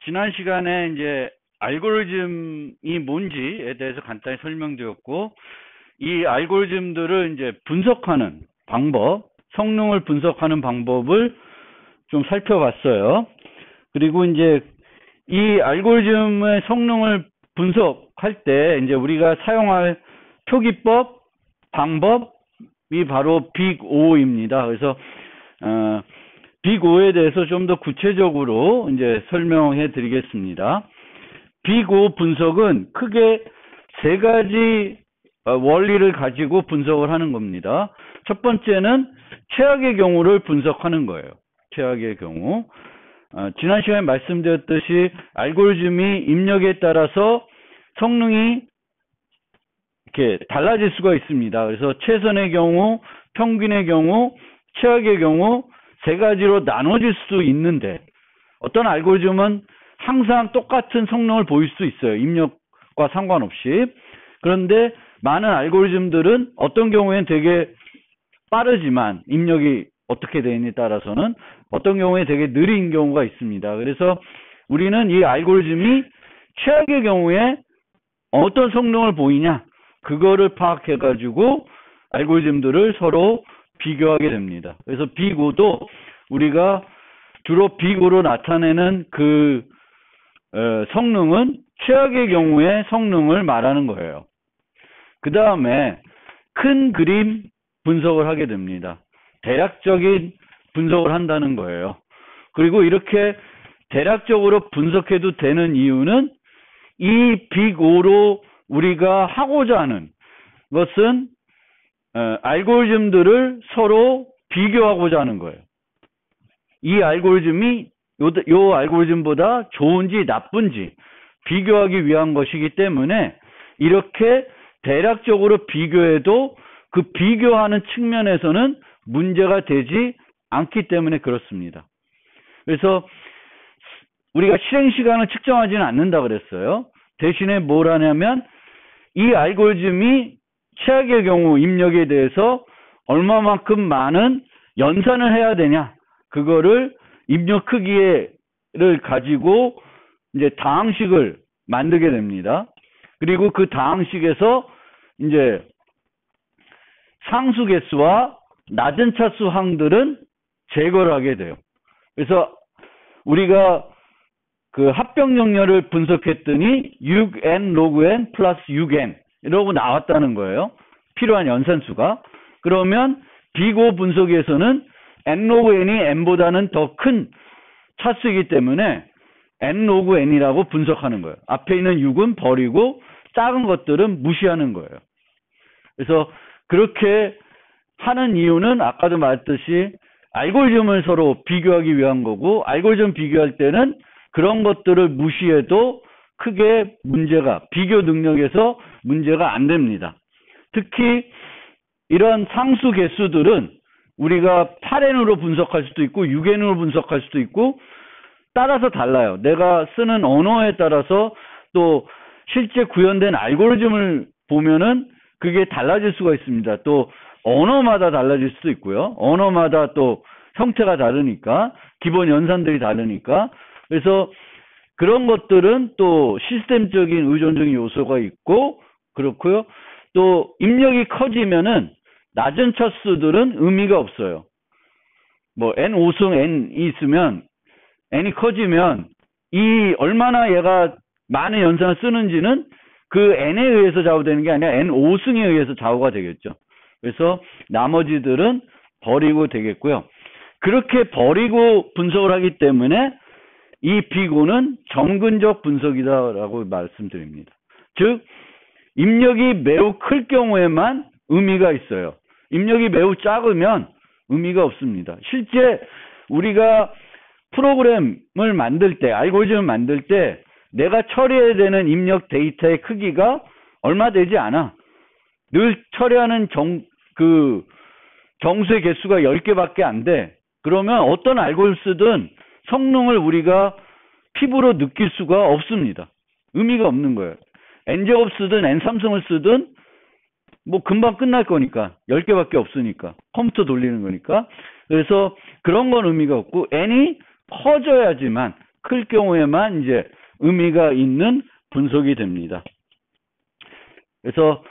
지난 시간에 이제 알고리즘이 뭔지에 대해서 간단히 설명드렸고, 이 알고리즘들을 이제 분석하는 방법, 성능을 분석하는 방법을 좀 살펴봤어요. 그리고 이제 이 알고리즘의 성능을 분석할 때 이제 우리가 사용할 표기법, 방법이 바로 빅5입니다. 그래서 빅5에 대해서 좀 더 구체적으로 이제 설명해 드리겠습니다. 빅5 분석은 크게 세 가지 원리를 가지고 분석을 하는 겁니다. 첫 번째는 최악의 경우를 분석하는 거예요. 최악의 경우. 지난 시간에 말씀드렸듯이 알고리즘이 입력에 따라서 성능이 이렇게 달라질 수가 있습니다. 그래서 최선의 경우, 평균의 경우, 최악의 경우 세 가지로 나눠질 수 있는데, 어떤 알고리즘은 항상 똑같은 성능을 보일 수 있어요. 입력과 상관없이. 그런데 많은 알고리즘들은 어떤 경우에는 되게 빠르지만 입력이 어떻게 되느냐에 따라서는 어떤 경우에 되게 느린 경우가 있습니다. 그래서 우리는 이 알고리즘이 최악의 경우에 어떤 성능을 보이냐, 그거를 파악해 가지고 알고리즘들을 서로 비교하게 됩니다. 그래서 빅5도 우리가 주로 빅5로 나타내는 그 성능은 최악의 경우의 성능을 말하는 거예요. 그 다음에 큰 그림 분석을 하게 됩니다. 대략적인 분석을 한다는 거예요. 그리고 이렇게 대략적으로 분석해도 되는 이유는 이 빅5로 우리가 하고자 하는 것은 알고리즘들을 서로 비교하고자 하는 거예요. 이 알고리즘이 요 알고리즘보다 좋은지 나쁜지 비교하기 위한 것이기 때문에 이렇게 대략적으로 비교해도 그 비교하는 측면에서는 문제가 되지 않기 때문에 그렇습니다. 그래서 우리가 실행 시간을 측정하지는 않는다 그랬어요. 대신에 뭘 하냐면 이 알고리즘이 최악의 경우 입력에 대해서 얼마만큼 많은 연산을 해야 되냐, 그거를 입력 크기를 가지고 이제 다항식을 만들게 됩니다. 그리고 그 다항식에서 이제 상수 개수와 낮은 차수 항들은 제거를 하게 돼요. 그래서 우리가 그 합병 정렬을 분석했더니 6n log n 플러스 6n 이러고 나왔다는 거예요. 필요한 연산수가. 그러면 빅5 분석에서는 n log n이 n보다는 더 큰 차수이기 때문에 n log n이라고 분석하는 거예요. 앞에 있는 6은 버리고 작은 것들은 무시하는 거예요. 그래서 그렇게 하는 이유는 아까도 말했듯이 알고리즘을 서로 비교하기 위한 거고, 알고리즘 비교할 때는 그런 것들을 무시해도 크게 비교 능력에서 문제가 안 됩니다. 특히 이런 상수 개수들은 우리가 8n으로 분석할 수도 있고 6n으로 분석할 수도 있고 따라서 달라요. 내가 쓰는 언어에 따라서 또 실제 구현된 알고리즘을 보면은 그게 달라질 수가 있습니다. 또 언어마다 달라질 수도 있고요. 언어마다 또 형태가 다르니까, 기본 연산들이 다르니까. 그래서 그런 것들은 또 시스템적인 의존적인 요소가 있고 그렇고요. 또 입력이 커지면은 낮은 차수들은 의미가 없어요. 뭐 n5승 n이 있으면 n이 커지면 이 얼마나 얘가 많은 연산을 쓰는지는 그 n에 의해서 좌우되는 게 아니라 n5승에 의해서 좌우가 되겠죠. 그래서 나머지들은 버리고 되겠고요. 그렇게 버리고 분석을 하기 때문에 이 빅5는 점근적 분석이다라고 말씀드립니다. 즉 입력이 매우 클 경우에만 의미가 있어요. 입력이 매우 작으면 의미가 없습니다. 실제 우리가 프로그램을 만들 때, 알고리즘을 만들 때 내가 처리해야 되는 입력 데이터의 크기가 얼마 되지 않아. 늘 처리하는 정수의 개수가 10개밖에 안 돼. 그러면 어떤 알고리즘을 쓰든 성능을 우리가 피부로 느낄 수가 없습니다. 의미가 없는 거예요. n제곱 쓰든 n3승을 쓰든 뭐 금방 끝날 거니까, 10개밖에 없으니까, 컴퓨터 돌리는 거니까. 그래서 그런 건 의미가 없고 n이 커져야지만 클 경우에만 이제 의미가 있는 분석이 됩니다. 그래서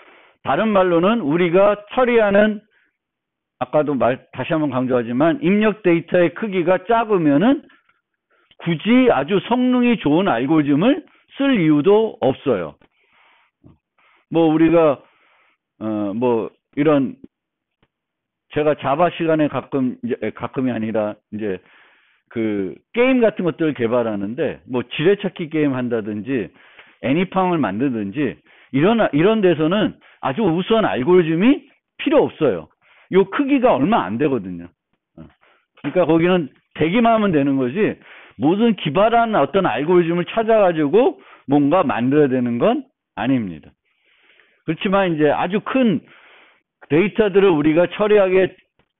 다른 말로는 우리가 처리하는, 아까도 다시 한번 강조하지만 입력 데이터의 크기가 작으면은 굳이 아주 성능이 좋은 알고리즘을 쓸 이유도 없어요. 뭐 우리가 뭐 이런, 제가 자바 시간에 가끔이 아니라 이제 그 게임 같은 것들을 개발하는데, 뭐 지뢰찾기 게임 한다든지 애니팡을 만드든지 이런 데서는 아주 우수한 알고리즘이 필요 없어요. 요 크기가 얼마 안 되거든요. 그러니까 거기는 대기만 하면 되는 거지, 무슨 기발한 어떤 알고리즘을 찾아가지고 뭔가 만들어야 되는 건 아닙니다. 그렇지만 이제 아주 큰 데이터들을 우리가 처리하게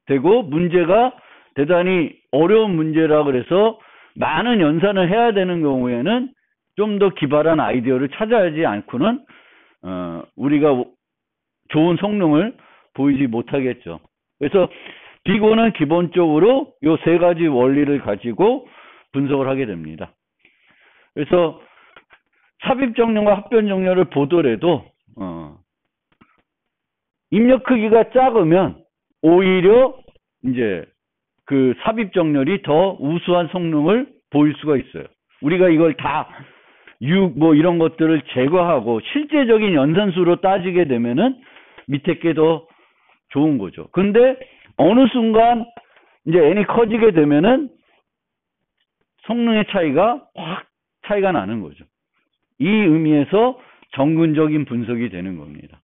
되고 문제가 대단히 어려운 문제라 그래서 많은 연산을 해야 되는 경우에는 좀 더 기발한 아이디어를 찾아야지 않고는 우리가 좋은 성능을 보이지 못하겠죠. 그래서 비고는 기본적으로 요 세 가지 원리를 가지고 분석을 하게 됩니다. 그래서 삽입 정렬과 합변 정렬을 보더라도 입력 크기가 작으면 오히려 이제 그 삽입 정렬이 더 우수한 성능을 보일 수가 있어요. 우리가 이걸 다 뭐 이런 것들을 제거하고 실제적인 연산수로 따지게 되면은 밑에 게 더 좋은 거죠. 근데 어느 순간 이제 n이 커지게 되면은 성능의 차이가 확 차이가 나는 거죠. 이 의미에서 정근적인 분석이 되는 겁니다.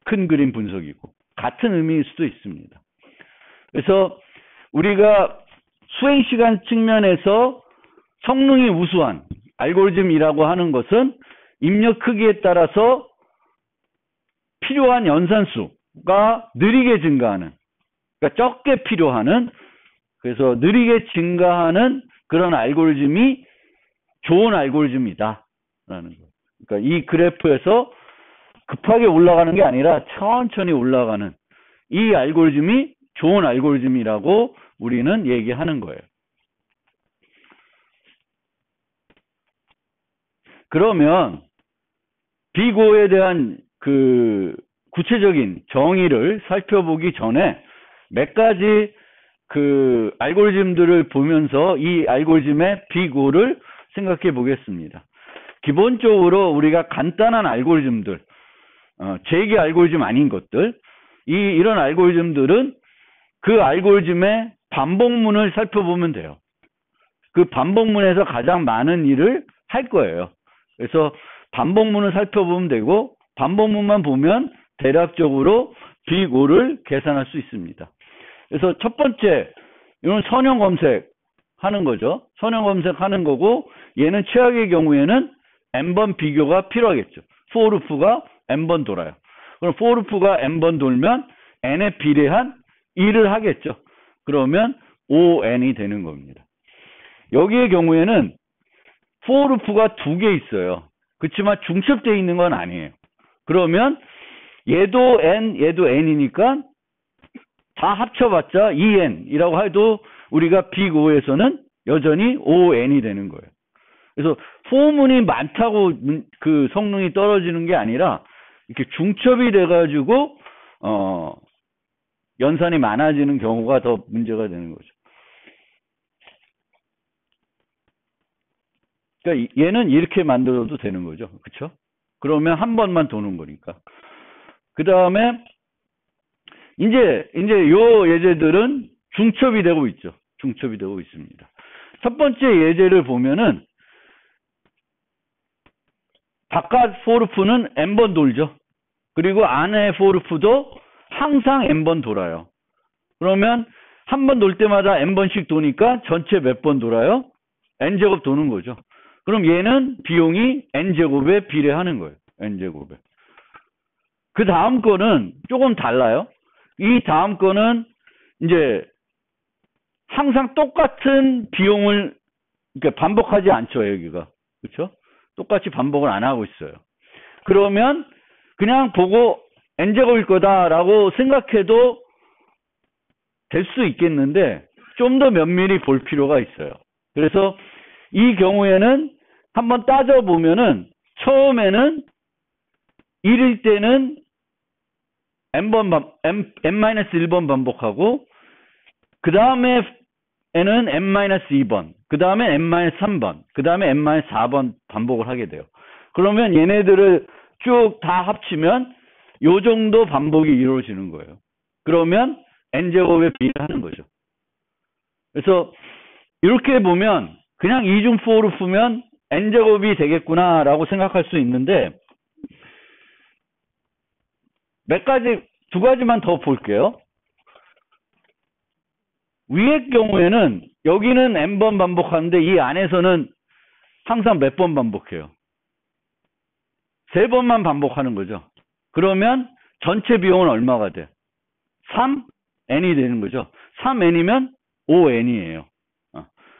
큰 그림 분석이고 같은 의미일 수도 있습니다. 그래서 우리가 수행 시간 측면에서 성능이 우수한 알고리즘이라고 하는 것은 입력 크기에 따라서 필요한 연산수가 느리게 증가하는, 그러니까 적게 필요하는, 그래서 느리게 증가하는 그런 알고리즘이 좋은 알고리즘이다 라는 거예요. 그러니까 이 그래프에서 급하게 올라가는 게 아니라 천천히 올라가는 이 알고리즘이 좋은 알고리즘이라고 우리는 얘기하는 거예요. 그러면 비고에 대한 그 구체적인 정의를 살펴보기 전에 몇 가지 그 알고리즘들을 보면서 이 알고리즘의 비고를 생각해 보겠습니다. 기본적으로 우리가 간단한 알고리즘들, 재기 알고리즘 아닌 것들, 이런 알고리즘들은 그 알고리즘의 반복문을 살펴보면 돼요. 그 반복문에서 가장 많은 일을 할 거예요. 그래서 반복문을 살펴보면 되고, 반복문만 보면 대략적으로 비고를 계산할 수 있습니다. 그래서 첫 번째, 이건 선형 검색하는 거죠. 선형 검색하는 거고, 얘는 최악의 경우에는 n번 비교가 필요하겠죠. for loop가 n번 돌아요. 그럼 for loop가 n번 돌면 n에 비례한 일을 하겠죠. 그러면 on이 되는 겁니다. 여기의 경우에는 for loop가 두 개 있어요. 그렇지만 중첩되어 있는 건 아니에요. 그러면 얘도 n, 얘도 n이니까 다 합쳐봤자 2n이라고 해도 우리가 비고에서는 여전히 on이 되는 거예요. 그래서 포문이 많다고 그 성능이 떨어지는 게 아니라 이렇게 중첩이 돼가지고 연산이 많아지는 경우가 더 문제가 되는 거죠. 그러니까 얘는 이렇게 만들어도 되는 거죠. 그렇죠? 그러면 한 번만 도는 거니까. 그 다음에 이제 요 예제들은 중첩이 되고 있죠. 중첩이 되고 있습니다. 첫 번째 예제를 보면은 바깥 for loop는 n번 돌죠. 그리고 안에 for loop도 항상 n번 돌아요. 그러면 한 번 돌 때마다 n번씩 도니까 전체 몇 번 돌아요? n제곱 도는 거죠. 그럼 얘는 비용이 n제곱에 비례하는 거예요. n제곱에. 그 다음 거는 조금 달라요. 이 다음 거는 이제 항상 똑같은 비용을 그러니까 반복하지 않죠, 여기가. 그렇죠? 똑같이 반복을 안 하고 있어요. 그러면 그냥 보고 n제곱일 거다라고 생각해도 될 수 있겠는데 좀 더 면밀히 볼 필요가 있어요. 그래서 이 경우에는 한번 따져보면은 처음에는 1일 때는 n-1번 반복하고 그 다음에는 n-2번, 그 다음에 n-3번, 그 다음에 n-4번 반복을 하게 돼요. 그러면 얘네들을 쭉 다 합치면 요 정도 반복이 이루어지는 거예요. 그러면 n제곱에 비례하는 거죠. 그래서 이렇게 보면 그냥 이중포로 풀면 n제곱이 되겠구나라고 생각할 수 있는데 두 가지만 더 볼게요. 위의 경우에는 여기는 n번 반복하는데 이 안에서는 항상 몇 번 반복해요? 3번만 반복하는 거죠. 그러면 전체 비용은 얼마가 돼? 3n이 되는 거죠. 3n이면 5n이에요.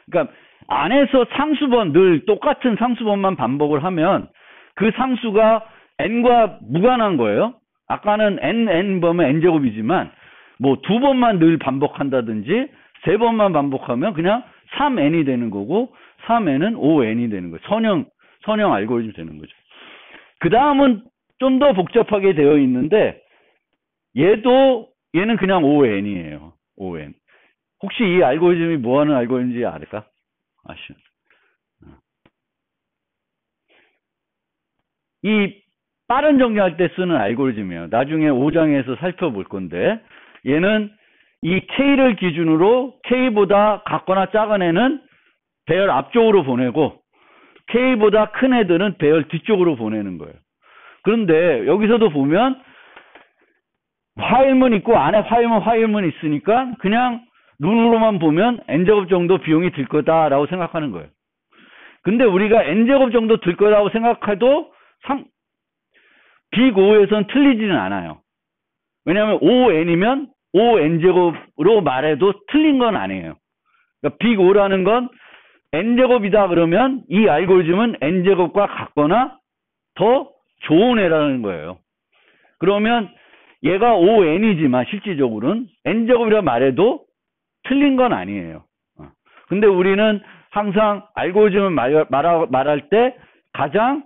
그러니까 안에서 상수번 늘 똑같은 상수번만 반복을 하면 그 상수가 n과 무관한 거예요. 아까는 n번은 n제곱이지만 뭐 2번만 늘 반복한다든지 3번만 반복하면 그냥 3n이 되는 거고 3n은 5n이 되는 거예요. 선형 알고리즘이 되는 거죠. 그 다음은 좀 더 복잡하게 되어 있는데 얘는 그냥 5n이에요. 5n. 혹시 이 알고리즘이 뭐 하는 알고리즘인지 알까? 아시죠? 이 빠른 정리할 때 쓰는 알고리즘이에요. 나중에 5장에서 살펴볼 건데 얘는 이 K를 기준으로 K보다 같거나 작은 애는 배열 앞쪽으로 보내고 K보다 큰 애들은 배열 뒤쪽으로 보내는 거예요. 그런데 여기서도 보면 화일문 있고 안에 화일문 있으니까 그냥 눈으로만 보면 n제곱 정도 비용이 들 거다라고 생각하는 거예요. 근데 우리가 n제곱 정도 들 거라고 생각해도 빅 5에서는 틀리지는 않아요. 왜냐하면 5n이면 5n제곱으로 말해도 틀린 건 아니에요. 그러니까 빅 5라는 건 n제곱이다 그러면 이 알고리즘은 n제곱과 같거나 더 좋은 애라는 거예요. 그러면 얘가 5n이지만 실질적으로는 n제곱이라 말해도 틀린 건 아니에요. 근데 우리는 항상 알고리즘을 말할 때 가장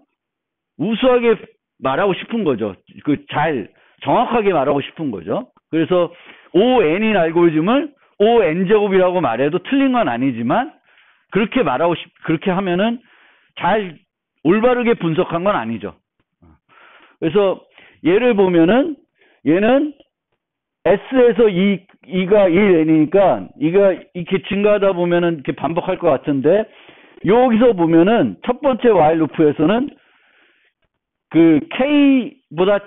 우수하게 말하고 싶은 거죠. 정확하게 말하고 싶은 거죠. 그래서 5n인 알고리즘을 5n제곱이라고 말해도 틀린 건 아니지만 그렇게 하면은 잘 올바르게 분석한 건 아니죠. 그래서 얘를 보면은 얘는 S에서 2가 1n이니까 이가 이렇게 증가하다 보면은 이렇게 반복할 것 같은데 여기서 보면은 첫 번째 while 루프에서는 그 K보다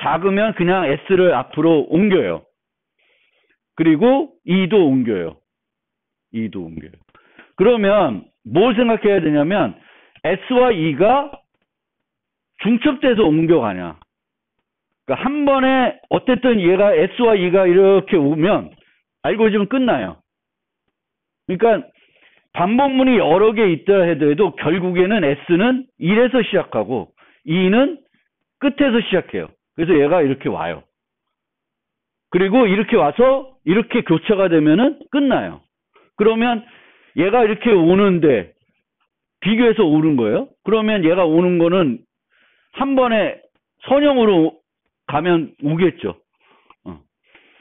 작으면 그냥 S를 앞으로 옮겨요. 그리고 2도 옮겨요. 그러면 뭘 생각해야 되냐면 S와 2가 중첩돼서 옮겨가냐. 그러니까 한 번에 어쨌든 얘가 S와 2가 이렇게 오면 알고리즘은 끝나요. 그러니까 반복문이 여러 개 있다 해도 결국에는 S는 1에서 시작하고 2는 끝에서 시작해요. 그래서 얘가 이렇게 와요. 그리고 이렇게 와서 이렇게 교차가 되면은 끝나요. 그러면 얘가 이렇게 오는데 비교해서 오는 거예요. 그러면 얘가 오는 거는 한 번에 선형으로 가면 오겠죠.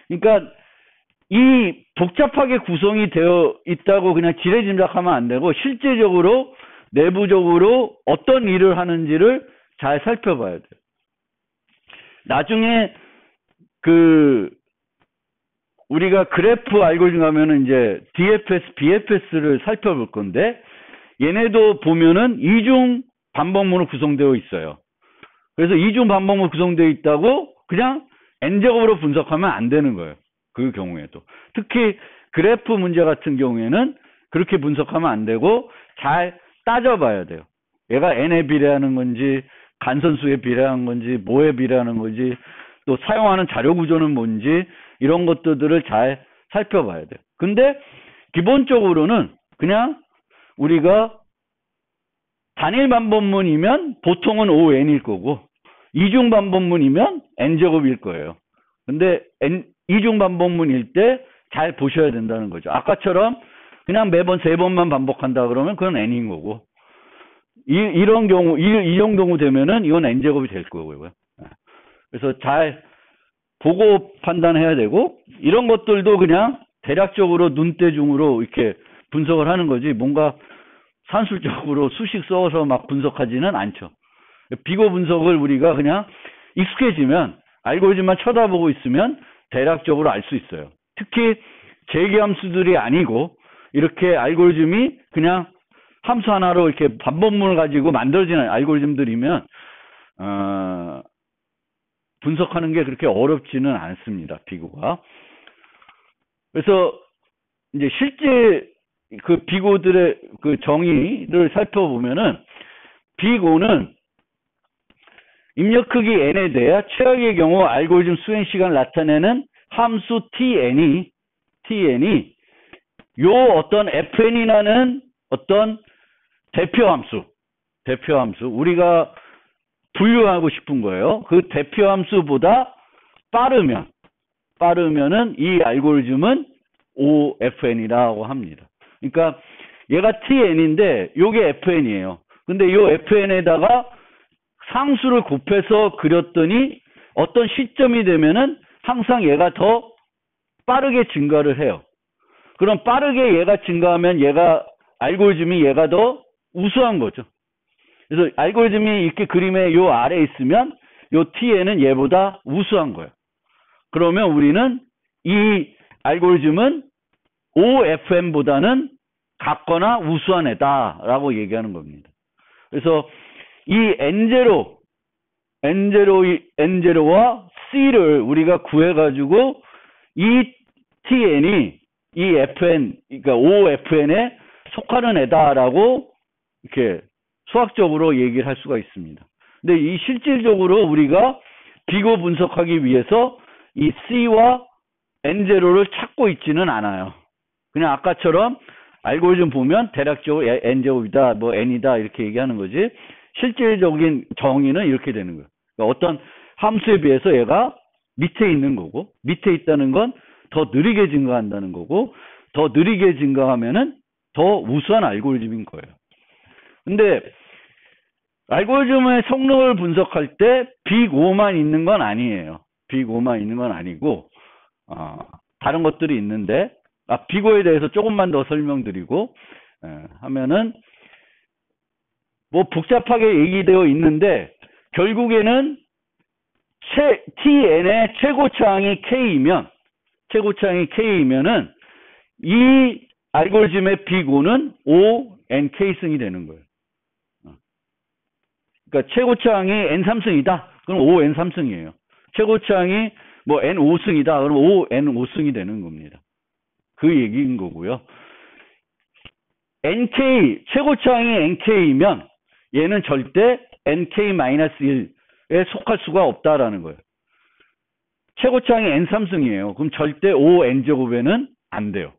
그러니까 이 복잡하게 구성이 되어 있다고 그냥 지레짐작하면 안 되고 실제적으로 내부적으로 어떤 일을 하는지를 잘 살펴봐야 돼요. 나중에 우리가 그래프 알고리즘 가면은 이제 DFS, BFS를 살펴볼 건데 얘네도 보면은 이중 반복문으로 구성되어 있어요. 그래서 이중 반복문으로 구성되어 있다고 그냥 n제곱으로 분석하면 안 되는 거예요. 그 경우에도. 특히 그래프 문제 같은 경우에는 그렇게 분석하면 안 되고 잘 따져봐야 돼요. 얘가 n에 비례하는 건지 간선수에 비례하는 건지 뭐에 비례하는 건지 또 사용하는 자료 구조는 뭔지 이런 것들을 잘 살펴봐야 돼요. 근데 기본적으로는 그냥 우리가 단일 반복문이면 보통은 5n일 거고 이중 반복문이면 n제곱일 거예요. 근데 이중 반복문일 때 잘 보셔야 된다는 거죠. 아까처럼 그냥 매번 3번만 반복한다 그러면 그건 n인 거고. 이런 경우, 이 정도 되면은 이건 n제곱이 될 거고요. 그래서 잘 보고 판단해야 되고, 이런 것들도 그냥 대략적으로 눈대중으로 이렇게 분석을 하는 거지, 뭔가 산술적으로 수식 써서 막 분석하지는 않죠. 비교 분석을 우리가 그냥 익숙해지면, 알고리즘만 쳐다보고 있으면 대략적으로 알 수 있어요. 특히 재계함수들이 아니고 이렇게 알고리즘이 그냥 함수 하나로 이렇게 반복문을 가지고 만들어지는 알고리즘들이면 분석하는 게 그렇게 어렵지는 않습니다. 비교가. 그래서 이제 실제 그 비교들의 그 정의를 살펴보면은, 비교는 입력 크기 n에 대해 최악의 경우 알고리즘 수행 시간을 나타내는 함수 tn이 요 어떤 fn이라는 어떤 대표 함수 우리가 분류하고 싶은 거예요. 그 대표 함수보다 빠르면은 이 알고리즘은 OFN이라고 합니다. 그러니까 얘가 TN인데 요게 FN이에요. 근데 요 FN에다가 상수를 곱해서 그렸더니 어떤 시점이 되면은 항상 얘가 더 빠르게 증가를 해요. 그럼 빠르게 얘가 증가하면 알고리즘이 얘가 더 우수한 거죠. 그래서 알고리즘이 이렇게 그림에 요 아래에 있으면 요 TN은 얘보다 우수한 거예요. 그러면 우리는 이 알고리즘은 OFN보다는 같거나 우수한 애다라고 얘기하는 겁니다. 그래서 이 N0와 C를 우리가 구해가지고 이 TN이 이 FN, 그러니까 OFN에 속하는 애다라고 이렇게 수학적으로 얘기를 할 수가 있습니다. 근데 이 실질적으로 우리가 비교 분석하기 위해서 이 C와 N0를 찾고 있지는 않아요. 그냥 아까처럼 알고리즘 보면 대략적으로 N제곱이다, 뭐 N이다 이렇게 얘기하는 거지, 실질적인 정의는 이렇게 되는 거예요. 그러니까 어떤 함수에 비해서 얘가 밑에 있는 거고, 밑에 있다는 건 더 느리게 증가한다는 거고, 더 느리게 증가하면은 더 우수한 알고리즘인 거예요. 근데 알고리즘의 성능을 분석할 때 빅5만 있는 건 아니에요. 빅5만 있는 건 아니고 다른 것들이 있는데, 빅5에 대해서 조금만 더 설명드리고 하면은, 뭐 복잡하게 얘기되어 있는데 결국에는 TN의 최고차항이 K이면은 이 알고리즘의 빅5는 ONK승이 되는 거예요. 그러니까 최고차항이 N3승이다. 그럼 ON3승이에요. 최고차항이 뭐 N5승이다. 그럼 ON5승이 되는 겁니다. 그 얘기인 거고요. 최고차항이 NK이면 얘는 절대 NK-1에 속할 수가 없다라는 거예요. 최고차항이 N3승이에요. 그럼 절대 ON제곱에는 안 돼요.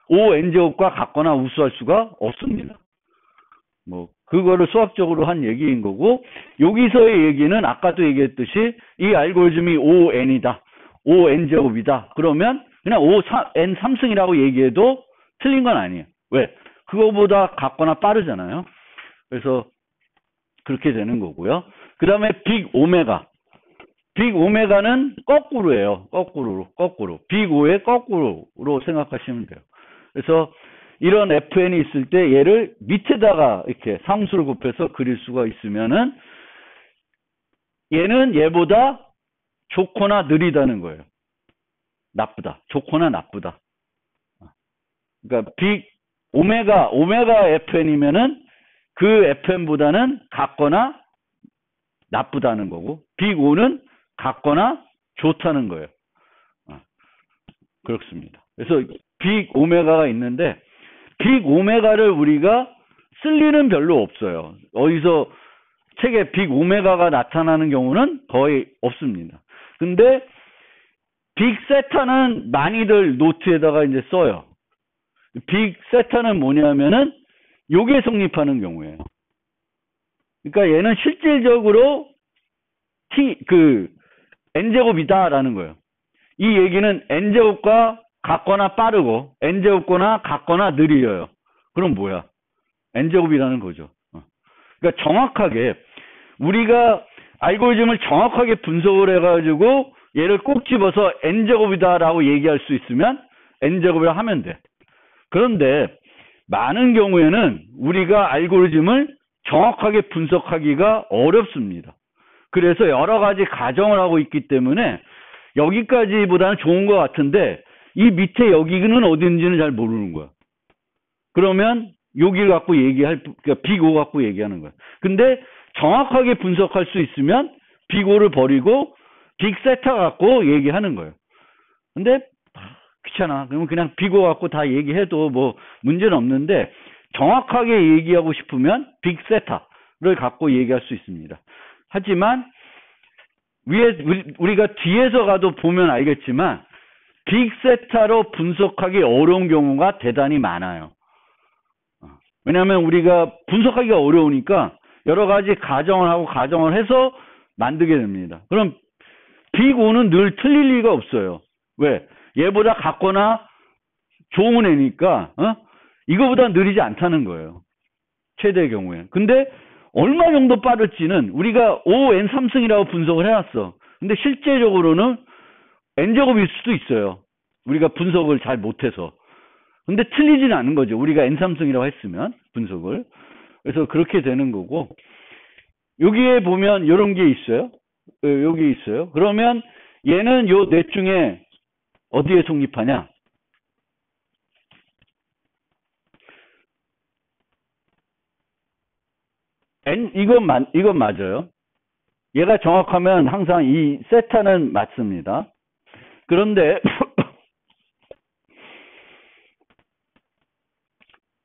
ON제곱과 같거나 우수할 수가 없습니다. 뭐 그거를 수학적으로 한 얘기인 거고, 여기서의 얘기는 아까도 얘기했듯이 이 알고리즘이 ON이다, ON제곱이다 그러면 그냥 N3승이라고 얘기해도 틀린 건 아니에요. 왜? 그거보다 같거나 빠르잖아요. 그래서 그렇게 되는 거고요. 그 다음에 빅오메가는 거꾸로예요. 거꾸로. 빅5의 거꾸로 생각하시면 돼요. 그래서 이런 FN이 있을 때 얘를 밑에다가 이렇게 상수를 곱해서 그릴 수가 있으면은 얘는 얘보다 좋거나 느리다는 거예요. 좋거나 나쁘다. 그러니까 오메가 FN이면은 그 FN보다는 같거나 나쁘다는 거고, 빅5는 같거나 좋다는 거예요. 그렇습니다. 그래서 빅오메가가 있는데, 빅오메가를 우리가 쓸 일은 별로 없어요. 어디서 책에 빅오메가가 나타나는 경우는 거의 없습니다. 근데 빅세타는 많이들 노트에다가 이제 써요. 빅세타는 뭐냐면은 요게 성립하는 경우예요. 그러니까 얘는 실질적으로 N제곱이다라는 거예요. 이 얘기는 N제곱과 같거나 빠르고 n제곱거나 같거나 느려요. 그럼 뭐야? n제곱이라는 거죠. 그러니까 정확하게 우리가 알고리즘을 정확하게 분석을 해가지고 얘를 꼭 집어서 n제곱이다라고 얘기할 수 있으면 n제곱이라 하면 돼. 그런데 많은 경우에는 우리가 알고리즘을 정확하게 분석하기가 어렵습니다. 그래서 여러 가지 가정을 하고 있기 때문에 여기까지보다는 좋은 것 같은데 이 밑에 여기는 어딘지는 잘 모르는 거야. 그러면 여기를 갖고 그러니까 빅5 갖고 얘기하는 거야. 근데 정확하게 분석할 수 있으면 빅5를 버리고 빅세타 갖고 얘기하는 거예요. 근데 귀찮아. 그러면 그냥 빅5 갖고 다 얘기해도 뭐 문제는 없는데 정확하게 얘기하고 싶으면 빅세타를 갖고 얘기할 수 있습니다. 하지만 우리가 뒤에서 가도 보면 알겠지만 빅세타로 분석하기 어려운 경우가 대단히 많아요. 왜냐하면 우리가 분석하기가 어려우니까 여러 가지 가정을 하고 가정을 해서 만들게 됩니다. 그럼 빅5는 늘 틀릴 리가 없어요. 왜? 얘보다 같거나 좋은 애니까 이거보다 느리지 않다는 거예요. 최대의 경우에. 근데 얼마 정도 빠를지는 우리가 O, N3승이라고 분석을 해놨어. 근데 실제적으로는 N제곱일 수도 있어요. 우리가 분석을 잘 못해서. 근데 틀리지는 않은 거죠. 우리가 N3승이라고 했으면 분석을. 그래서 그렇게 되는 거고 여기에 보면 이런 게 있어요. 여기 있어요. 그러면 얘는 요 넷 중에 어디에 성립하냐? 이건 맞아요. 얘가 정확하면 항상 이 세타는 맞습니다. 그런데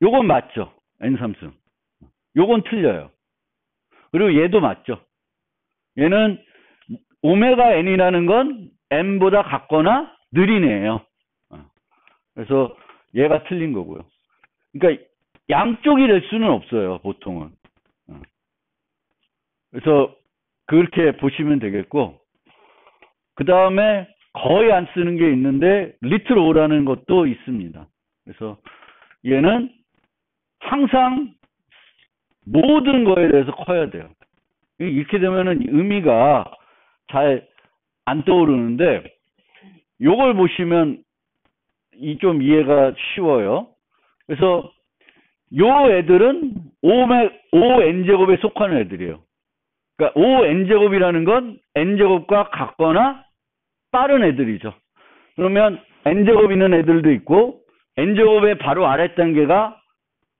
요건 맞죠. N3승. 요건 틀려요. 그리고 얘도 맞죠. 얘는 오메가 N이라는 건 N보다 같거나 느린 애예요. 그래서 얘가 틀린 거고요. 그러니까 양쪽이 될 수는 없어요. 보통은. 그래서 그렇게 보시면 되겠고 그 다음에 거의 안 쓰는 게 있는데 리틀 오라는 것도 있습니다. 그래서 얘는 항상 모든 거에 대해서 커야 돼요. 이렇게 되면은 의미가 잘 안 떠오르는데 요걸 보시면 좀 이해가 쉬워요. 그래서 요 애들은 ON제곱에 속하는 애들이에요. 그러니까 ON제곱이라는 건 N제곱과 같거나 빠른 애들이죠. 그러면 N제곱 있는 애들도 있고 N제곱의 바로 아래 단계가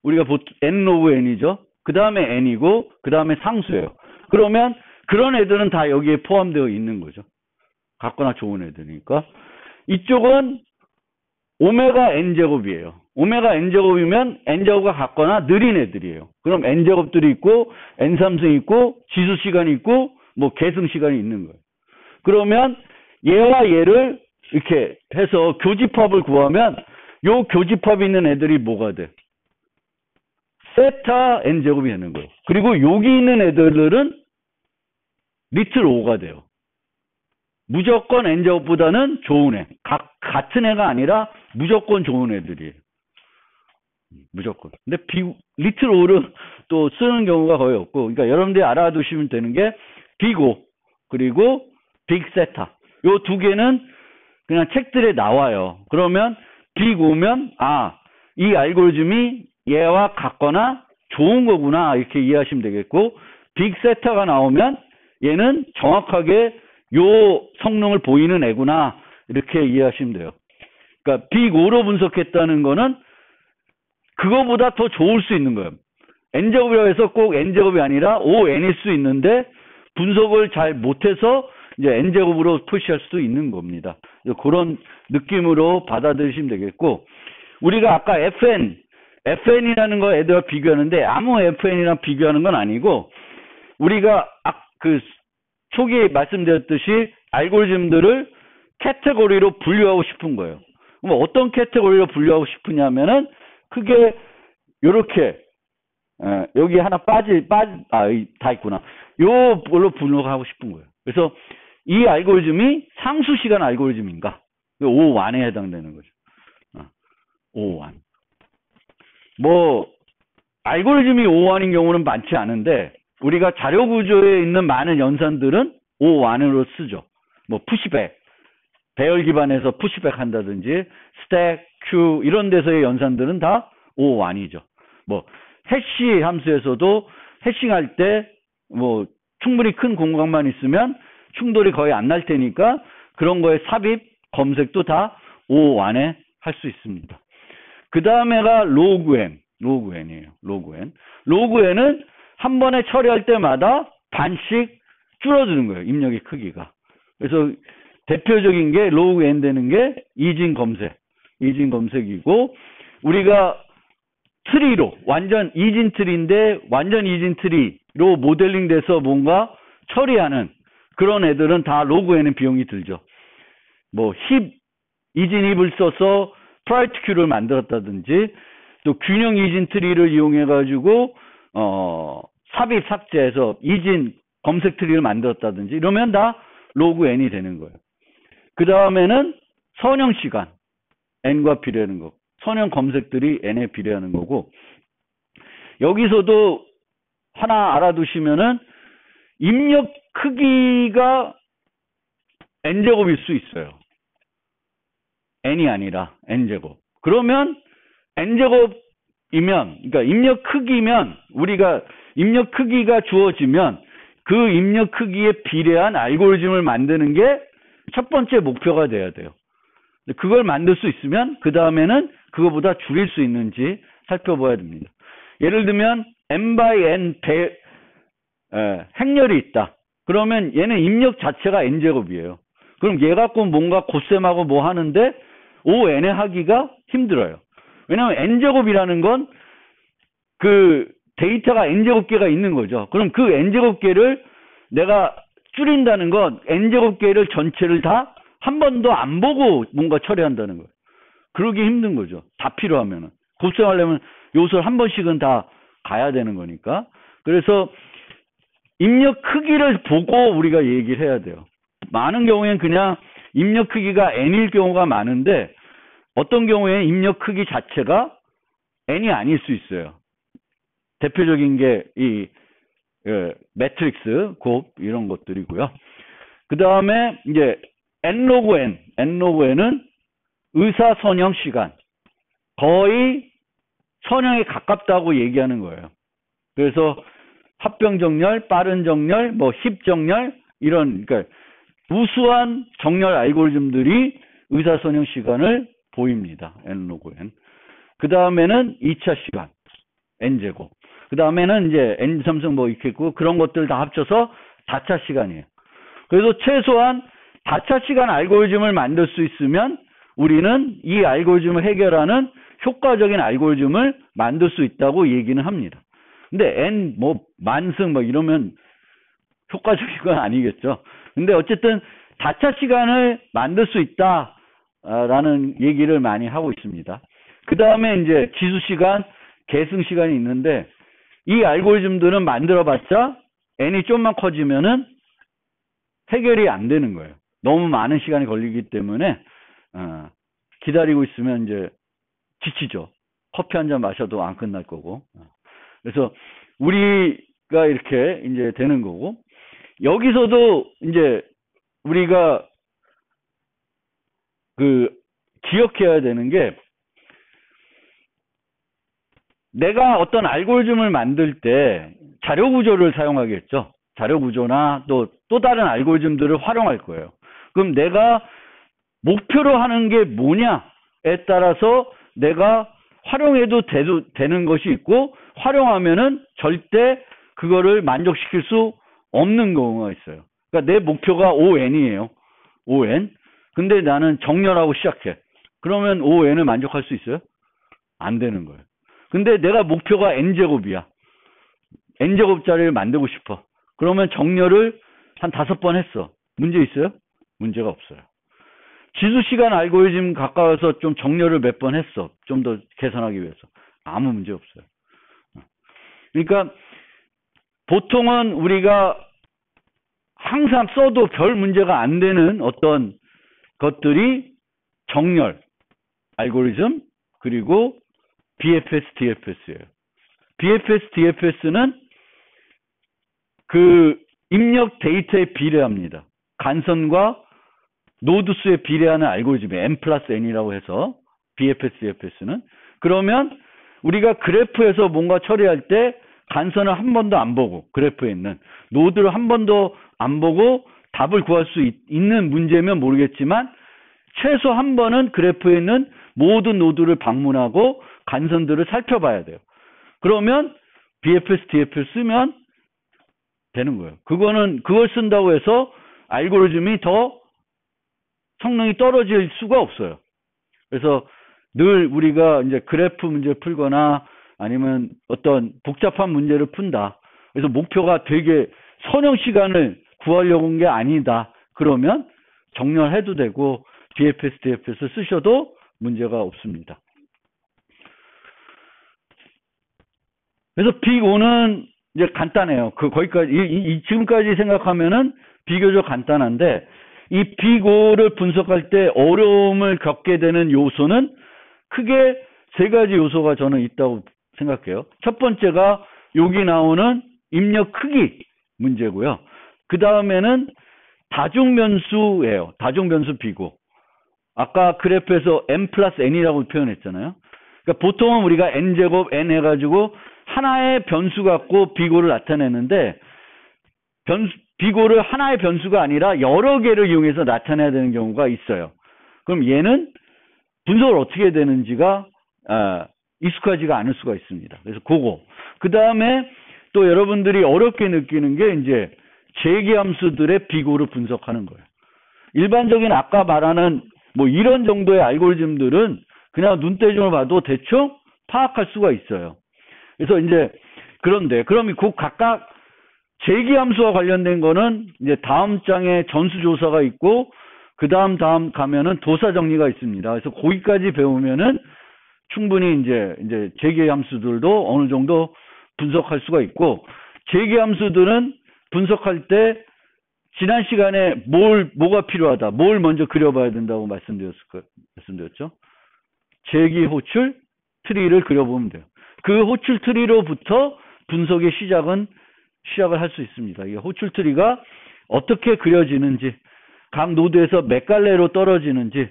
우리가 보통 N 오브 N이죠. 그 다음에 N이고 그 다음에 상수예요. 그러면 그런 애들은 다 여기에 포함되어 있는 거죠. 같거나 좋은 애들이니까. 이쪽은 오메가 N제곱이에요. 오메가 N제곱이면 N제곱과 같거나 느린 애들이에요. 그럼 N제곱들이 있고 N3승이 있고 지수시간이 있고 뭐 계승시간이 있는 거예요. 그러면 얘와 얘를 이렇게 해서 교집합을 구하면 요 교집합이 있는 애들이 뭐가 돼? 세타 N제곱이 되는 거예요. 그리고 여기 있는 애들은 리틀 O가 돼요. 무조건 N제곱보다는 좋은 애. 같은 애가 아니라 무조건 좋은 애들이에요. 무조건. 근데 리틀 O를 또 쓰는 경우가 거의 없고, 그러니까 여러분들이 알아두시면 되는 게 빅5 그리고 빅세타. 요 두 개는 그냥 책들에 나와요. 그러면 빅5면 이 알고리즘이 얘와 같거나 좋은 거구나 이렇게 이해하시면 되겠고, 빅세타가 나오면 얘는 정확하게 요 성능을 보이는 애구나 이렇게 이해하시면 돼요. 그러니까 빅5로 분석했다는 거는 그거보다 더 좋을 수 있는 거예요. N제곱이라고 해서 꼭 N제곱이 아니라 ON일 수 있는데 분석을 잘 못해서 이제 N제곱으로 표시할 수도 있는 겁니다. 그런 느낌으로 받아들이시면 되겠고, 우리가 아까 FN이라는 거 애들과 비교하는데 아무 FN이랑 비교하는 건 아니고, 우리가 초기에 말씀드렸듯이 알고리즘들을 카테고리로 분류하고 싶은 거예요. 그럼 어떤 카테고리로 분류하고 싶으냐면은 크게 요렇게 여기 하나 다 있구나. 요걸로 분류하고 싶은 거예요. 그래서 이 알고리즘이 상수시간 알고리즘인가? O1에 해당되는 거죠. O1. 뭐 알고리즘이 O1인 경우는 많지 않은데 우리가 자료 구조에 있는 많은 연산들은 O1으로 쓰죠. 뭐 푸시백, 배열 기반에서 푸시백 한다든지 스택, 큐 이런 데서의 연산들은 다 O1이죠. 뭐 해시 함수에서도 해싱할 때 뭐 충분히 큰 공간만 있으면 충돌이 거의 안 날 테니까 그런 거에 삽입, 검색도 다 O1에 할 수 있습니다. 그 다음에가 로그n이에요. 로그n은 한 번에 처리할 때마다 반씩 줄어드는 거예요. 입력의 크기가. 그래서 대표적인 게 로그n 되는 게 이진 검색이고 우리가 트리로 완전 이진 트리인데 완전 이진 트리로 모델링 돼서 뭔가 처리하는 그런 애들은 다 로그n은 비용이 들죠. 뭐 이진 힙을 써서 프라이트 큐를 만들었다든지 또 균형 이진 트리를 이용해 가지고 삽입 삭제해서 이진 검색 트리를 만들었다든지 이러면 다 로그n이 되는 거예요. 그 다음에는 선형 시간 n과 비례하는 거. 선형 검색들이 n에 비례하는 거고 여기서도 하나 알아두시면은 입력 크기가 n제곱일 수 있어요. n이 아니라 n제곱. 그러면 n제곱이면 그러니까 입력 크기면 우리가 입력 크기가 주어지면 그 입력 크기에 비례한 알고리즘을 만드는 게 첫 번째 목표가 돼야 돼요. 그걸 만들 수 있으면 그 다음에는 그거보다 줄일 수 있는지 살펴봐야 됩니다. 예를 들면 n by n 행렬이 있다. 그러면 얘는 입력 자체가 n제곱이에요. 그럼 얘 갖고 뭔가 곱셈하고 뭐 하는데 ON에 하기가 힘들어요. 왜냐하면 n제곱이라는 건 그 데이터가 n제곱개가 있는 거죠. 그럼 그 n제곱개를 내가 줄인다는 건 n제곱개를 전체를 다 한 번도 안 보고 뭔가 처리한다는 거예요. 그러기 힘든 거죠. 다 필요하면은. 곱셈하려면 요소를 한 번씩은 다 가야 되는 거니까. 그래서 입력 크기를 보고 우리가 얘기를 해야 돼요. 많은 경우에는 그냥 입력 크기가 n일 경우가 많은데 어떤 경우에는 입력 크기 자체가 n이 아닐 수 있어요. 대표적인 게 이 매트릭스, 곱 이런 것들이고요. 그 다음에 이제 nlogn은 의사 선형 시간. 거의 선형에 가깝다고 얘기하는 거예요. 그래서 합병 정렬, 빠른 정렬, 뭐 힙 정렬 이런 그러니까 우수한 정렬 알고리즘들이 의사 선형 시간을 보입니다. nlogn. 그 다음에는 2차 시간 n제곱. 그 다음에는 이제 n3승 뭐 이렇게 있고 그런 것들 다 합쳐서 다차 시간이에요. 그래서 최소한 다차 시간 알고리즘을 만들 수 있으면 우리는 이 알고리즘을 해결하는 효과적인 알고리즘을 만들 수 있다고 얘기는 합니다. 근데 n 뭐 만승 뭐 이러면 효과적인 건 아니겠죠. 근데 어쨌든 다차 시간을 만들 수 있다라는 얘기를 많이 하고 있습니다. 그 다음에 이제 지수 시간, 계승 시간이 있는데 이 알고리즘들은 만들어봤자 n이 좀만 커지면은 해결이 안 되는 거예요. 너무 많은 시간이 걸리기 때문에 기다리고 있으면 이제 지치죠. 커피 한 잔 마셔도 안 끝날 거고. 그래서 우리가 이렇게 이제 되는 거고 여기서도 이제 우리가 그 기억해야 되는 게 내가 어떤 알고리즘을 만들 때 자료 구조를 사용하겠죠. 자료 구조나 또 다른 알고리즘들을 활용할 거예요. 그럼 내가 목표로 하는 게 뭐냐에 따라서 내가 활용해도 되는 것이 있고 활용하면은 절대 그거를 만족시킬 수 없는 경우가 있어요. 그러니까 내 목표가 ON이에요. ON. 근데 나는 정렬하고 시작해. 그러면 ON을 만족할 수 있어요? 안 되는 거예요. 근데 내가 목표가 n제곱이야. n제곱짜리를 만들고 싶어. 그러면 정렬을 한 5번 했어. 문제 있어요? 문제가 없어요. 지수시간 알고리즘 가까워서 좀 정렬을 몇 번 했어. 좀 더 계산하기 위해서. 아무 문제 없어요. 그러니까 보통은 우리가 항상 써도 별 문제가 안 되는 어떤 것들이 정렬 알고리즘, 그리고 BFS, DFS예요. BFS, DFS는 그 입력 데이터에 비례합니다. 간선과 노드 수에 비례하는 알고리즘이에요. M 플러스 N이라고 해서 BFS, DFS는. 그러면 우리가 그래프에서 뭔가 처리할 때 간선을 한 번도 안 보고 그래프에 있는 노드를 한 번도 안 보고 답을 구할 수 있는 문제면 모르겠지만 최소 한 번은 그래프에 있는 모든 노드를 방문하고 간선들을 살펴봐야 돼요. 그러면 BFS, DFS 쓰면 되는 거예요. 그걸 쓴다고 해서 알고리즘이 더 성능이 떨어질 수가 없어요. 그래서 늘 우리가 이제 그래프 문제 풀거나 아니면 어떤 복잡한 문제를 푼다. 그래서 목표가 되게 선형 시간을 구하려고 한 게 아니다. 그러면 정렬해도 되고 BFS, DFS 쓰셔도 문제가 없습니다. 그래서 빅5는 이제 간단해요. 거기까지, 지금까지 생각하면은 비교적 간단한데, 이 빅5를 분석할 때 어려움을 겪게 되는 요소는 크게 세 가지 요소가 저는 있다고 생각해요. 첫 번째가 여기 나오는 입력 크기 문제고요. 그 다음에는 다중변수예요. 다중변수 빅5. 아까 그래프에서 M 플러스 N이라고 표현했잖아요. 그러니까 보통은 우리가 N제곱 N 해가지고 하나의 변수 갖고 빅5를 나타내는데 빅5를 하나의 변수가 아니라 여러 개를 이용해서 나타내야 되는 경우가 있어요. 그럼 얘는 분석을 어떻게 해야 되는지가 익숙하지가 않을 수가 있습니다. 그래서 그거. 그 다음에 또 여러분들이 어렵게 느끼는 게 이제 재기함수들의 빅5를 분석하는 거예요. 일반적인 아까 말하는 뭐 이런 정도의 알고리즘들은 그냥 눈대중을 봐도 대충 파악할 수가 있어요. 그래서 이제 그런데 그럼 그 각각 재기함수와 관련된 거는 이제 다음 장에 전수조사가 있고 그 다음 가면은 도사 정리가 있습니다. 그래서 거기까지 배우면은 충분히 이제 재기함수들도 어느 정도 분석할 수가 있고 재기함수들은 분석할 때 지난 시간에 뭐가 필요하다, 뭘 먼저 그려봐야 된다고 말씀드렸죠. 재기 호출 트리를 그려보면 돼요. 그 호출 트리로부터 분석의 시작을 할 수 있습니다. 이 호출 트리가 어떻게 그려지는지, 각 노드에서 몇 갈래로 떨어지는지,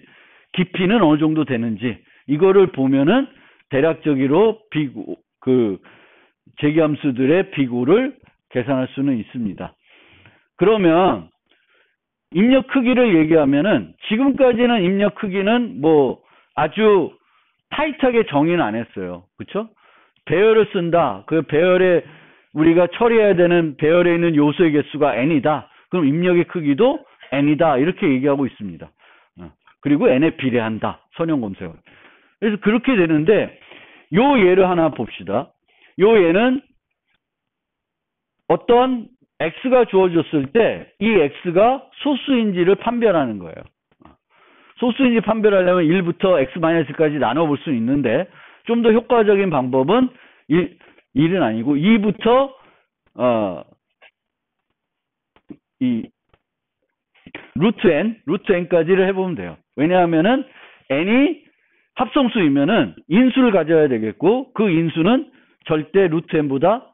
깊이는 어느 정도 되는지, 이거를 보면은 대략적으로 재기함수들의 빅5를 계산할 수는 있습니다. 그러면 입력 크기를 얘기하면은 지금까지는 입력 크기는 뭐 아주 타이트하게 정의는 안 했어요. 그렇죠? 배열을 쓴다. 그 배열에 우리가 처리해야 되는 배열에 있는 요소의 개수가 n이다. 그럼 입력의 크기도 n이다. 이렇게 얘기하고 있습니다. 그리고 n에 비례한다. 선형 검색을. 그래서 그렇게 되는데 요 예를 하나 봅시다. 요 예는 어떤 x가 주어졌을 때 이 x가 소수인지를 판별하는 거예요. 소수인지 판별하려면 1부터 x-1까지 나눠볼 수 있는데 좀 더 효과적인 방법은 1은 아니고 2부터 이 루트 n까지를 해보면 돼요. 왜냐하면은 n이 합성수이면은 인수를 가져야 되겠고 그 인수는 절대 루트 n보다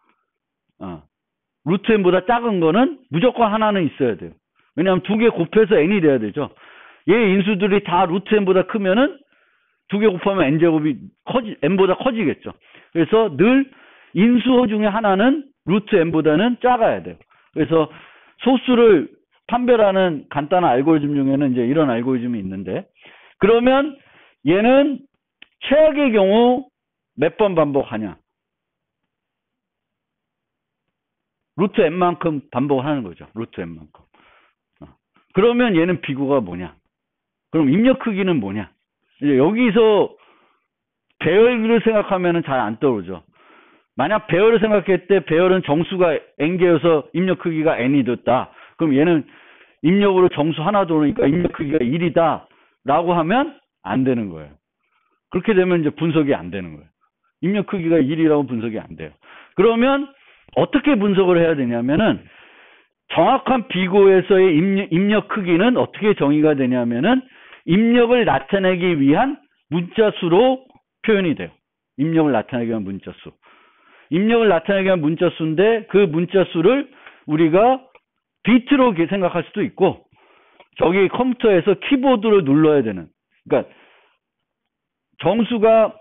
작은 거는 무조건 하나는 있어야 돼요. 왜냐하면 두 개 곱해서 n이 돼야 되죠. 얘 인수들이 다 루트 n보다 크면은 두 개 곱하면 n제곱이 n보다 커지겠죠. 그래서 늘 인수 중에 하나는 루트 n보다는 작아야 돼요. 그래서 소수를 판별하는 간단한 알고리즘 중에는 이제 이런 알고리즘이 있는데 그러면 얘는 최악의 경우 몇 번 반복하냐? 루트 n만큼 반복하는 거죠. 루트 n만큼. 그러면 얘는 빅5가 뭐냐? 그럼 입력 크기는 뭐냐? 이제 여기서 배열을 생각하면은 잘 안 떠오르죠. 만약 배열을 생각했을 때 배열은 정수가 n개여서 입력 크기가 n이 됐다. 그럼 얘는 입력으로 정수 하나 들어오니까 입력 크기가 1이다. 라고 하면 안 되는 거예요. 그렇게 되면 이제 분석이 안 되는 거예요. 입력 크기가 1이라고 분석이 안 돼요. 그러면 어떻게 분석을 해야 되냐면은 정확한 빅5에서의 입력 크기는 어떻게 정의가 되냐면은 입력을 나타내기 위한 문자 수로 표현이 돼요. 입력을 나타내기 위한 문자수. 입력을 나타내기 위한 문자수인데 그 문자수를 우리가 비트로 생각할 수도 있고 저기 컴퓨터에서 키보드를 눌러야 되는, 그러니까 정수가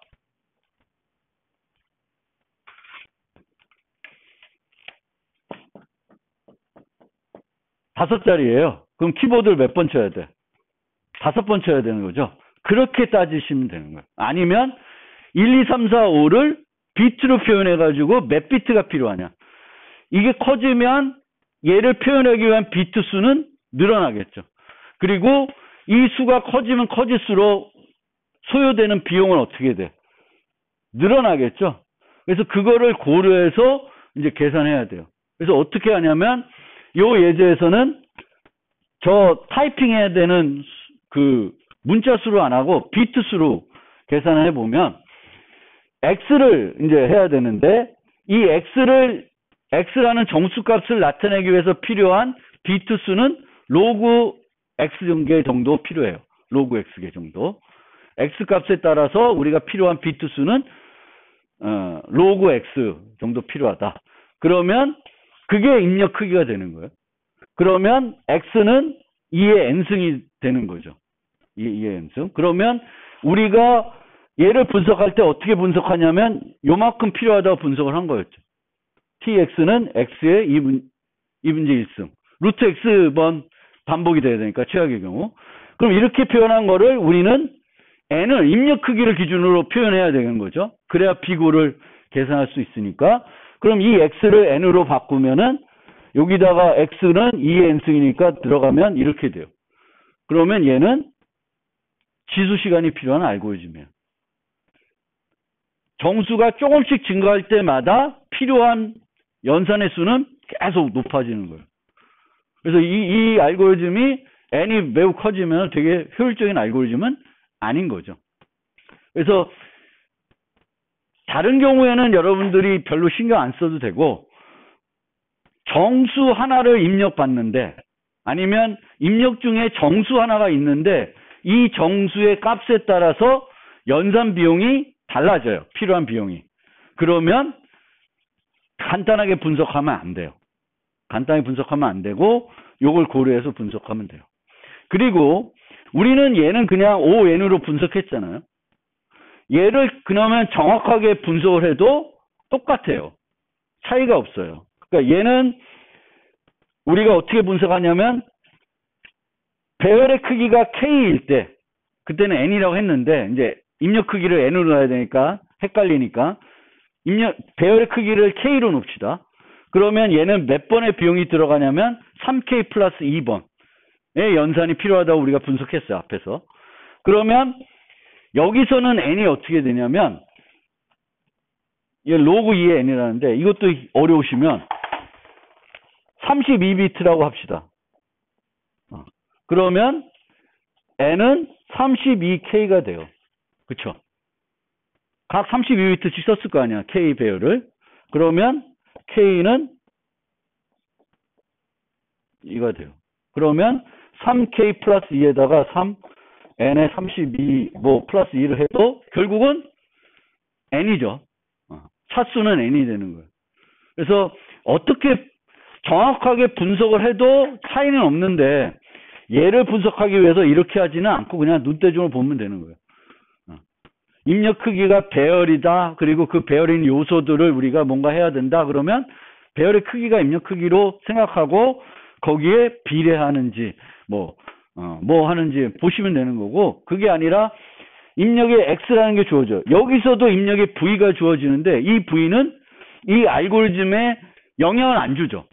다섯 자리예요. 그럼 키보드를 몇 번 쳐야 돼? 5번 쳐야 되는 거죠. 그렇게 따지시면 되는 거예요. 아니면 1, 2, 3, 4, 5를 비트로 표현해가지고 몇 비트가 필요하냐. 이게 커지면 얘를 표현하기 위한 비트 수는 늘어나겠죠. 그리고 이 수가 커지면 커질수록 소요되는 비용은 어떻게 돼? 늘어나겠죠. 그래서 그거를 고려해서 이제 계산해야 돼요. 그래서 어떻게 하냐면 요 예제에서는 저 타이핑해야 되는 그 문자 수로 안 하고 비트 수로 계산을 해보면 x를 이제 해야 되는데 이 x라는 정수값을 나타내기 위해서 필요한 비트 수는 로그 x 개 정도 필요해요. 로그 x개 정도. x 값에 따라서 우리가 필요한 비트 수는 로그 x 정도 필요하다. 그러면 그게 입력 크기가 되는 거예요. 그러면 x는 2의 n승이 되는 거죠. 2의 n승. 그러면 우리가 얘를 분석할 때 어떻게 분석하냐면 요만큼 필요하다고 분석을 한 거였죠. tx는 x의 2분의 1승. 루트 x번 반복이 돼야 되니까 최악의 경우. 그럼 이렇게 표현한 거를 우리는 n을 입력 크기를 기준으로 표현해야 되는 거죠. 그래야 비고를 계산할 수 있으니까. 그럼 이 x를 n으로 바꾸면은 여기다가 x는 2의 n승이니까 들어가면 이렇게 돼요. 그러면 얘는 지수 시간이 필요한 알고리즘이에요. 정수가 조금씩 증가할 때마다 필요한 연산의 수는 계속 높아지는 거예요. 그래서 이 알고리즘이 n이 매우 커지면 되게 효율적인 알고리즘은 아닌 거죠. 그래서 다른 경우에는 여러분들이 별로 신경 안 써도 되고 정수 하나를 입력받는데 아니면 입력 중에 정수 하나가 있는데 이 정수의 값에 따라서 연산 비용이 달라져요. 필요한 비용이. 그러면 간단하게 분석하면 안 돼요. 간단하게 분석하면 안 되고 요걸 고려해서 분석하면 돼요. 그리고 우리는 얘는 그냥 ON으로 분석했잖아요. 얘를 그러면 정확하게 분석을 해도 똑같아요. 차이가 없어요. 그러니까 얘는 우리가 어떻게 분석하냐면 배열의 크기가 K일 때 그때는 N이라고 했는데 이제 입력 크기를 N으로 놔야 되니까 헷갈리니까 배열의 크기를 K로 놓읍시다. 그러면 얘는 몇 번의 비용이 들어가냐면 3K 플러스 2번의 연산이 필요하다고 우리가 분석했어요. 앞에서. 그러면 여기서는 N이 어떻게 되냐면 얘 로그 2의 N이라는데 이것도 어려우시면 32비트라고 합시다. 그러면 N은 32K가 돼요. 그쵸? 각 32비트씩 썼을 거 아니야. K 배열을. 그러면 K는 이가 돼요. 그러면 3K 플러스 2에다가 3, N에 32, 플러스 2를 해도 결국은 N이죠. 차수는 N이 되는 거예요. 그래서 어떻게 정확하게 분석을 해도 차이는 없는데 얘를 분석하기 위해서 이렇게 하지는 않고 그냥 눈대중을 보면 되는 거예요. 입력 크기가 배열이다. 그리고 그 배열인 요소들을 우리가 뭔가 해야 된다. 그러면 배열의 크기가 입력 크기로 생각하고 거기에 비례하는지 뭐 하는지 보시면 되는 거고 그게 아니라 입력에 X라는 게 주어져요. 여기서도 입력에 V가 주어지는데 이 V는 이 알고리즘에 영향을 안 주죠.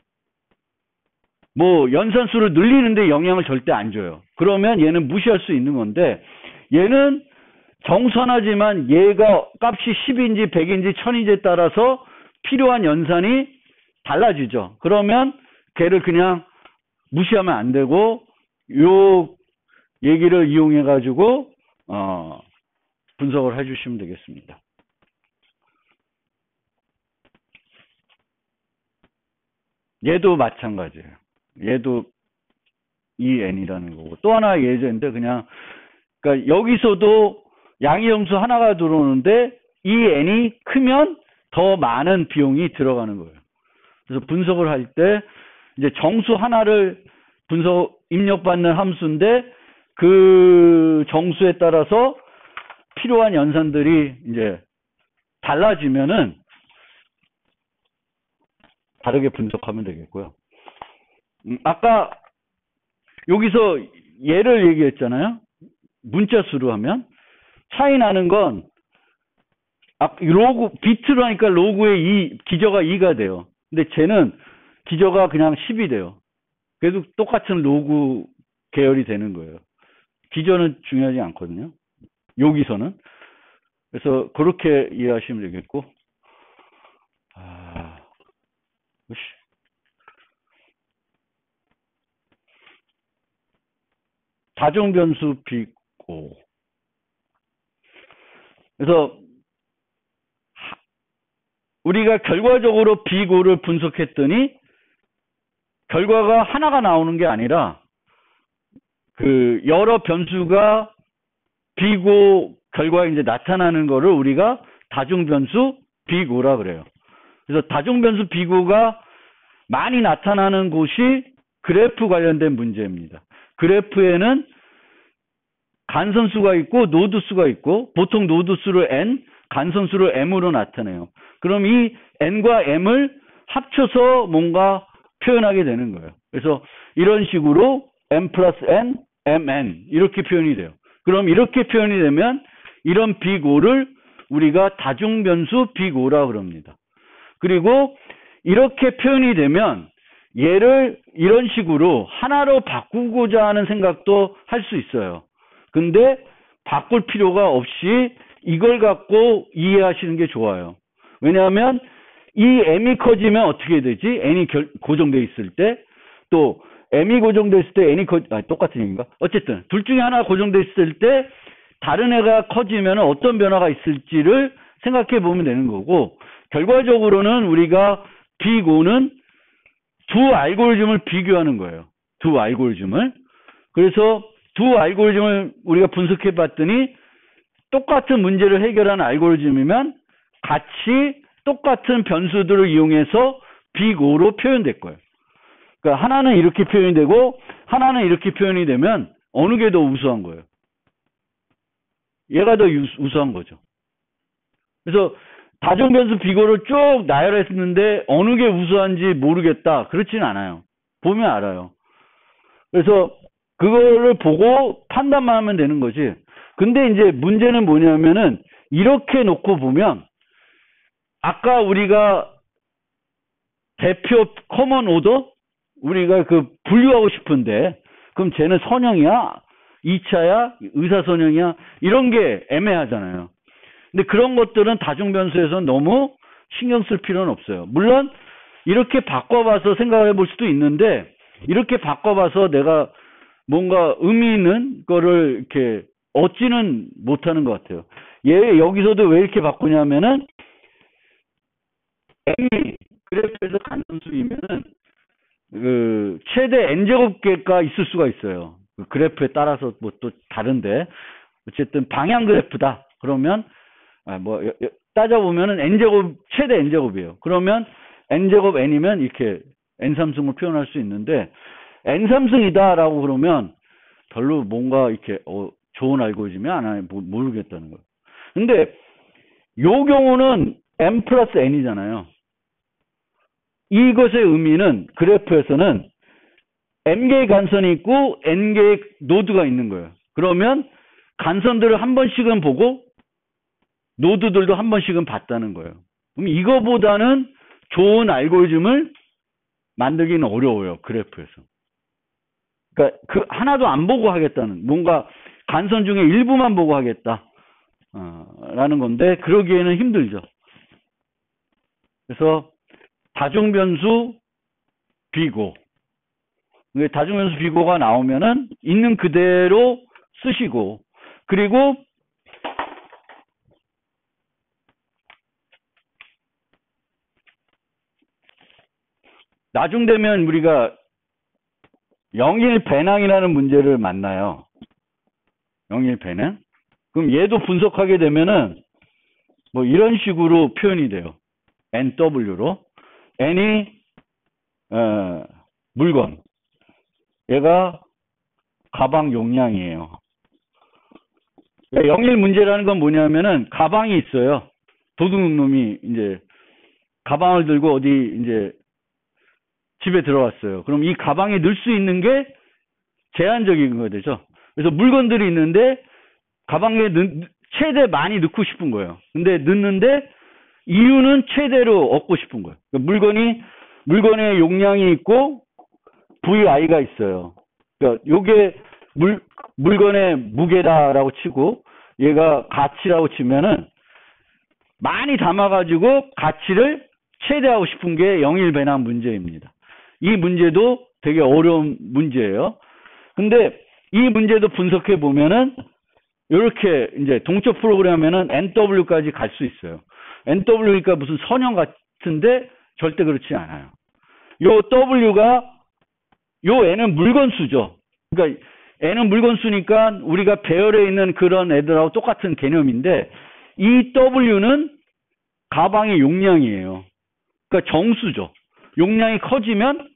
연산수를 늘리는데 영향을 절대 안 줘요. 그러면 얘는 무시할 수 있는 건데 얘는 정선하지만 얘가 값이 10인지 100인지 1000인지에 따라서 필요한 연산이 달라지죠. 그러면 걔를 그냥 무시하면 안 되고 요 얘기를 이용해 가지고 분석을 해 주시면 되겠습니다. 얘도 마찬가지예요. 얘도 EN이라는 거고 또 하나 예제인데 그러니까 여기서도 양의정수 하나가 들어오는데 이 n이 크면 더 많은 비용이 들어가는 거예요. 그래서 분석을 할 때 이제 정수 하나를 입력받는 함수인데 그 정수에 따라서 필요한 연산들이 이제 달라지면은 다르게 분석하면 되겠고요. 아까 여기서 예를 얘기했잖아요. 문자 수로 하면 차이 나는 건 로그 비트로 하니까 로그의 기저가 2가 돼요. 근데 쟤는 기저가 그냥 10이 돼요. 그래도 똑같은 로그 계열이 되는 거예요. 기저는 중요하지 않거든요. 여기서는. 그래서 그렇게 이해하시면 되겠고. 다중변수 비고. 그래서 우리가 결과적으로 비고를 분석했더니 결과가 하나가 나오는 게 아니라 그 여러 변수가 비고 결과에 이제 나타나는 거를 우리가 다중변수 비고라 그래요. 그래서 다중변수 비고가 많이 나타나는 곳이 그래프 관련된 문제입니다. 그래프에는 간선수가 있고 노드수가 있고 보통 노드수를 n, 간선수를 m으로 나타내요. 그럼 이 n과 m을 합쳐서 뭔가 표현하게 되는 거예요. 그래서 이런 식으로 m 플러스 n, mn 이렇게 표현이 돼요. 그럼 이렇게 표현이 되면 이런 비고를 우리가 다중변수 비고라 그럽니다. 그리고 이렇게 표현이 되면 얘를 이런 식으로 하나로 바꾸고자 하는 생각도 할 수 있어요. 근데 바꿀 필요가 없이 이걸 갖고 이해하시는 게 좋아요. 왜냐하면 이 m이 커지면 어떻게 되지? n이 고정돼 있을 때, 또 m이 고정돼 있을 때 n이 똑같은 얘기인가? 어쨌든 둘 중에 하나 고정돼 있을 때 다른 애가 커지면 어떤 변화가 있을지를 생각해 보면 되는 거고, 결과적으로는 우리가 비고는 두 알고리즘을 비교하는 거예요. 두 알고리즘을. 그래서 두 알고리즘을 우리가 분석해 봤더니 똑같은 문제를 해결하는 알고리즘이면 같이 똑같은 변수들을 이용해서 비고로 표현될 거예요. 그러니까 하나는 이렇게 표현이 되고 하나는 이렇게 표현이 되면 어느 게 더 우수한 거예요? 얘가 더 우수한 거죠. 그래서 다중변수 비고를 쭉 나열했는데 어느 게 우수한지 모르겠다. 그렇지는 않아요. 보면 알아요. 그래서 그거를 보고 판단만 하면 되는 거지. 근데 이제 문제는 뭐냐면은 이렇게 놓고 보면 아까 우리가 대표 커먼 오더 우리가 그 분류하고 싶은데 그럼 쟤는 선형이야? 2차야? 의사선형이야? 이런 게 애매하잖아요. 근데 그런 것들은 다중변수에서는 너무 신경 쓸 필요는 없어요. 물론 이렇게 바꿔봐서 생각해 볼 수도 있는데 이렇게 바꿔봐서 내가 뭔가 의미 있는 거를 이렇게 얻지는 못하는 것 같아요. 얘 여기서도 왜 이렇게 바꾸냐면은 m이 그래프에서 간선수이면은 그 최대 n제곱계가 있을 수가 있어요. 그 그래프에 따라서 뭐 또 다른데 어쨌든 방향 그래프다. 그러면 따져보면은 n제곱 최대 n제곱이에요. 그러면 n제곱 n이면 이렇게 n3승을 표현할 수 있는데 n3승이다라고 그러면 별로 뭔가 이렇게 좋은 알고리즘이 안 하냐 모르겠다는 거예요. 근데 요 경우는 m 플러스 n이잖아요. 이것의 의미는 그래프에서는 m개의 간선이 있고 n개의 노드가 있는 거예요. 그러면 간선들을 한 번씩은 보고 노드들도 한 번씩은 봤다는 거예요. 그럼 이거보다는 좋은 알고리즘을 만들기는 어려워요. 그래프에서. 그러니까 그 하나도 안 보고 하겠다는, 뭔가 간선 중에 일부만 보고 하겠다 라는 건데 그러기에는 힘들죠. 그래서 다중변수 비고, 다중변수 비고가 나오면은 있는 그대로 쓰시고, 그리고 나중 되면 우리가 영일 배낭이라는 문제를 만나요. 영일 배낭. 그럼 얘도 분석하게 되면은 뭐 이런 식으로 표현이 돼요. NW로. N이 물건. 얘가 가방 용량이에요. 영일 문제라는 건 뭐냐면은 가방이 있어요. 도둑놈이 이제 가방을 들고 어디 이제 집에 들어왔어요. 그럼 이 가방에 넣을 수 있는 게 제한적인 거 되죠. 그래서 물건들이 있는데 가방에 최대 많이 넣고 싶은 거예요. 근데 넣는데 이유는 최대로 얻고 싶은 거예요. 그러니까 물건의 용량이 있고 VI가 있어요. 그러니까 요게 물건의 무게다라고 치고 얘가 가치라고 치면은 많이 담아가지고 가치를 최대하고 싶은 게 영일 배남 문제입니다. 이 문제도 되게 어려운 문제예요. 근데 이 문제도 분석해 보면은 이렇게 이제 동적 프로그램에는 NW까지 갈 수 있어요. NW니까 무슨 선형 같은데 절대 그렇지 않아요. 요 W가 요 N은 물건수죠. 그러니까 N은 물건수니까 우리가 배열에 있는 그런 애들하고 똑같은 개념인데 이 W는 가방의 용량이에요. 그러니까 정수죠. 용량이 커지면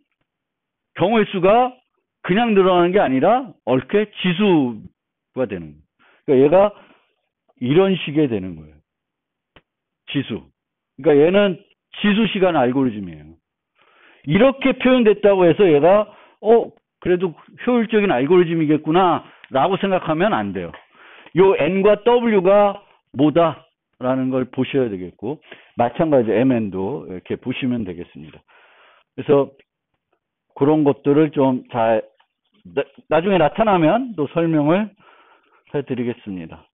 경우의 수가 그냥 늘어나는 게 아니라 얽게 지수가 되는 거예요. 그러니까 얘가 이런 식의 되는 거예요. 지수. 그러니까 얘는 지수 시간 알고리즘이에요. 이렇게 표현됐다고 해서 얘가 그래도 효율적인 알고리즘이겠구나 라고 생각하면 안 돼요. 요 N과 W가 뭐다라는 걸 보셔야 되겠고 마찬가지 MN도 이렇게 보시면 되겠습니다. 그래서 그런 것들을 좀 잘 나중에 나타나면 또 설명을 해드리겠습니다.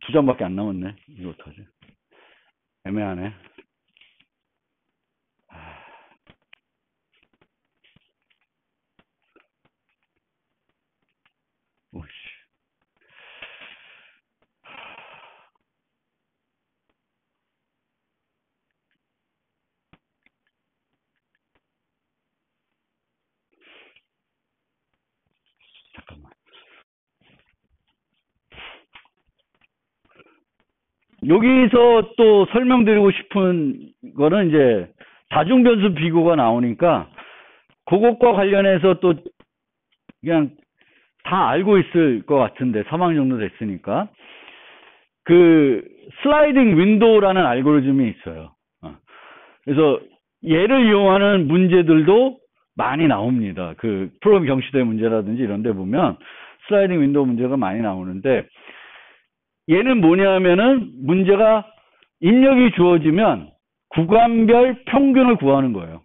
두 장밖에 안 남았네. 이거 어떡하지? 애매하네. 오씨. 잠깐만. 여기서 또 설명드리고 싶은 거는 이제 다중변수 비교가 나오니까 그것과 관련해서 또 그냥 다 알고 있을 것 같은데 3학년 정도 됐으니까 그 슬라이딩 윈도우라는 알고리즘이 있어요. 그래서 얘를 이용하는 문제들도 많이 나옵니다. 그 프로그램 경시대 문제라든지 이런 데 보면 슬라이딩 윈도우 문제가 많이 나오는데 얘는 뭐냐면은 문제가 입력이 주어지면 구간별 평균을 구하는 거예요.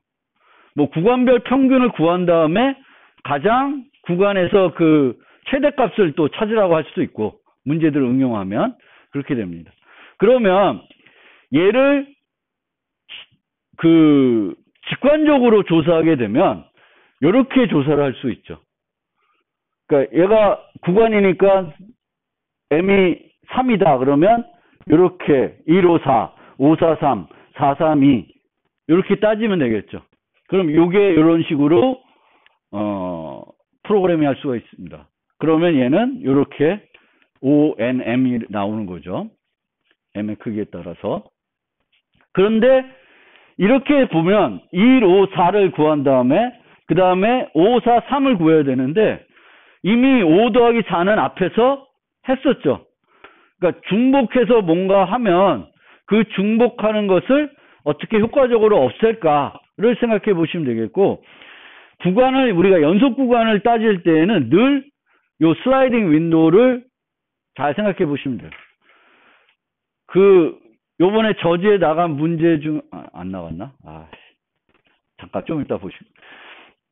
뭐 구간별 평균을 구한 다음에 가장 구간에서 그 최대값을 또 찾으라고 할 수도 있고 문제들을 응용하면 그렇게 됩니다. 그러면 얘를 그 직관적으로 조사하게 되면 이렇게 조사를 할 수 있죠. 그러니까 얘가 구간이니까 M이 3이다 그러면 이렇게 154, 543, 432 이렇게 따지면 되겠죠. 그럼 이게 이런 식으로 프로그래밍 할 수가 있습니다. 그러면 얘는 이렇게 ONM이 나오는 거죠. M의 크기에 따라서. 그런데 이렇게 보면 1, 5, 4를 구한 다음에 그 다음에 5, 4, 3을 구해야 되는데 이미 5 더하기 4는 앞에서 했었죠. 그러니까 중복해서 뭔가 하면 그 중복하는 것을 어떻게 효과적으로 없앨까를 생각해 보시면 되겠고 구간을 우리가 연속 구간을 따질 때에는 늘 요 슬라이딩 윈도우를 잘 생각해 보시면 돼요. 그 요번에 저지에 나간 문제 중 안 나왔나? 잠깐 좀 이따 보시고.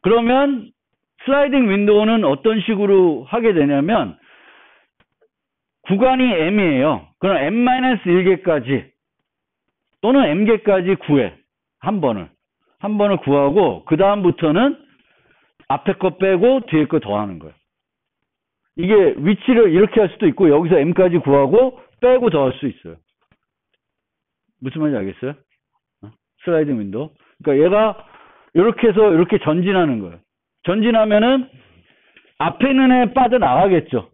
그러면 슬라이딩 윈도우는 어떤 식으로 하게 되냐면 구간이 M이에요. 그럼 M-1개까지 또는 M개까지 구해. 한 번을 구하고 그 다음부터는 앞에 거 빼고 뒤에 거 더하는 거예요. 이게 위치를 이렇게 할 수도 있고 여기서 M까지 구하고 빼고 더할 수 있어요. 무슨 말인지 알겠어요? 슬라이딩 윈도우. 그러니까 얘가 이렇게 해서 이렇게 전진하는 거예요. 전진하면은 앞에 있는 애 빠져나가겠죠.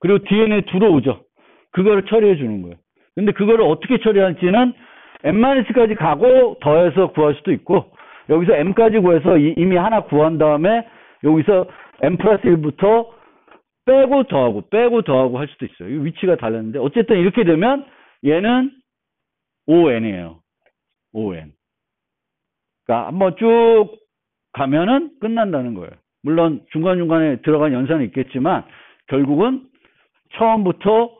그리고 뒤에는 애 들어오죠. 그거를 처리해 주는 거예요. 근데 그거를 어떻게 처리할지는 n-까지 가고 더해서 구할 수도 있고, 여기서 m까지 구해서 이미 하나 구한 다음에 여기서 m 플러스 1부터 빼고 더하고 할 수도 있어요. 이 위치가 달랐는데 어쨌든 이렇게 되면 얘는 ON이에요. ON. 그러니까 한번 쭉 가면은 끝난다는 거예요. 물론 중간중간에 들어간 연산은 있겠지만 결국은 처음부터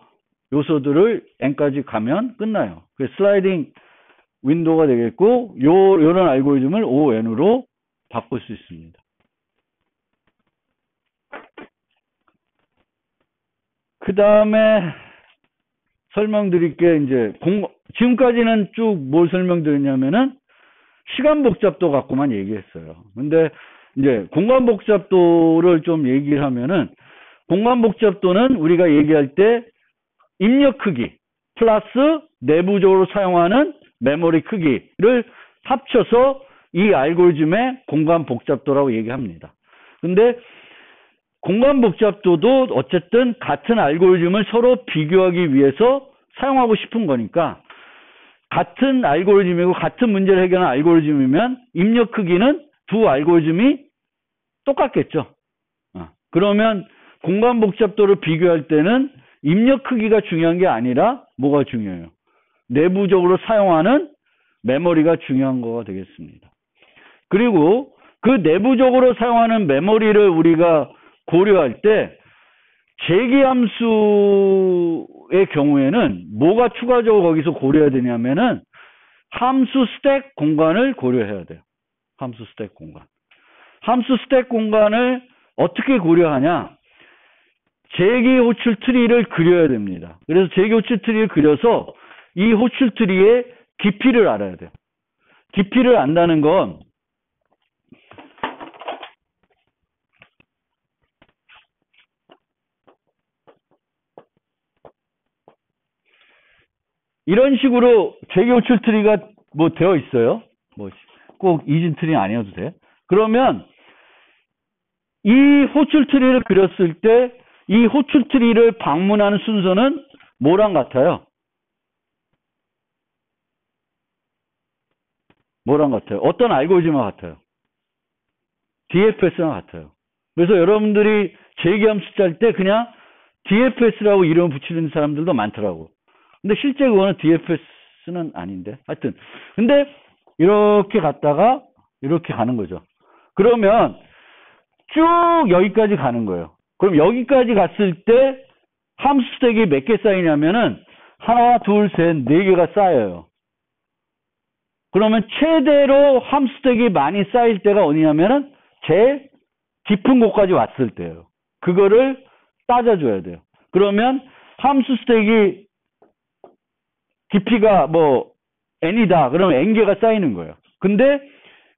요소들을 n까지 가면 끝나요. 그 슬라이딩 윈도우가 되겠고 요런 알고리즘을 ON으로 바꿀 수 있습니다. 그 다음에 설명드릴 게 이제 지금까지는 쭉 뭘 설명드렸냐면은 시간 복잡도 갖고만 얘기했어요. 근데 이제 공간 복잡도를 좀 얘기를 하면은 공간 복잡도는 우리가 얘기할 때 입력 크기 플러스 내부적으로 사용하는 메모리 크기를 합쳐서 이 알고리즘의 공간 복잡도라고 얘기합니다. 근데 공간 복잡도도 어쨌든 같은 알고리즘을 서로 비교하기 위해서 사용하고 싶은 거니까 같은 알고리즘이고 같은 문제를 해결하는 알고리즘이면 입력 크기는 두 알고리즘이 똑같겠죠. 그러면 공간 복잡도를 비교할 때는 입력 크기가 중요한 게 아니라 뭐가 중요해요? 내부적으로 사용하는 메모리가 중요한 거가 되겠습니다. 그리고 그 내부적으로 사용하는 메모리를 우리가 고려할 때 재기함수의 경우에는 뭐가 추가적으로 거기서 고려해야 되냐면은 함수 스택 공간을 고려해야 돼요. 함수 스택 공간. 함수 스택 공간을 어떻게 고려하냐? 재기 호출 트리를 그려야 됩니다. 그래서 재기 호출 트리를 그려서 이 호출 트리의 깊이를 알아야 돼요. 깊이를 안다는 건 이런 식으로 재기 호출 트리가 뭐 되어 있어요. 뭐 꼭 이진 트리 아니어도 돼. 그러면 이 호출 트리를 그렸을 때 이 호출 트리를 방문하는 순서는 뭐랑 같아요? 뭐랑 같아요? 어떤 알고리즘과 같아요? DFS랑 같아요. 그래서 여러분들이 재기함수 짤 때 그냥 DFS라고 이름 붙이는 사람들도 많더라고. 근데 실제 그거는 DFS는 아닌데. 하여튼. 근데 이렇게 갔다가 이렇게 가는 거죠. 그러면 쭉 여기까지 가는 거예요. 그럼 여기까지 갔을 때 함수 스택이 몇 개 쌓이냐면은 하나, 둘, 셋, 네 개가 쌓여요. 그러면 최대로 함수 스택이 많이 쌓일 때가 어디냐면은 제일 깊은 곳까지 왔을 때예요. 그거를 따져줘야 돼요. 그러면 함수 스택이 깊이가 뭐 n이다. 그러면 n개가 쌓이는 거예요. 근데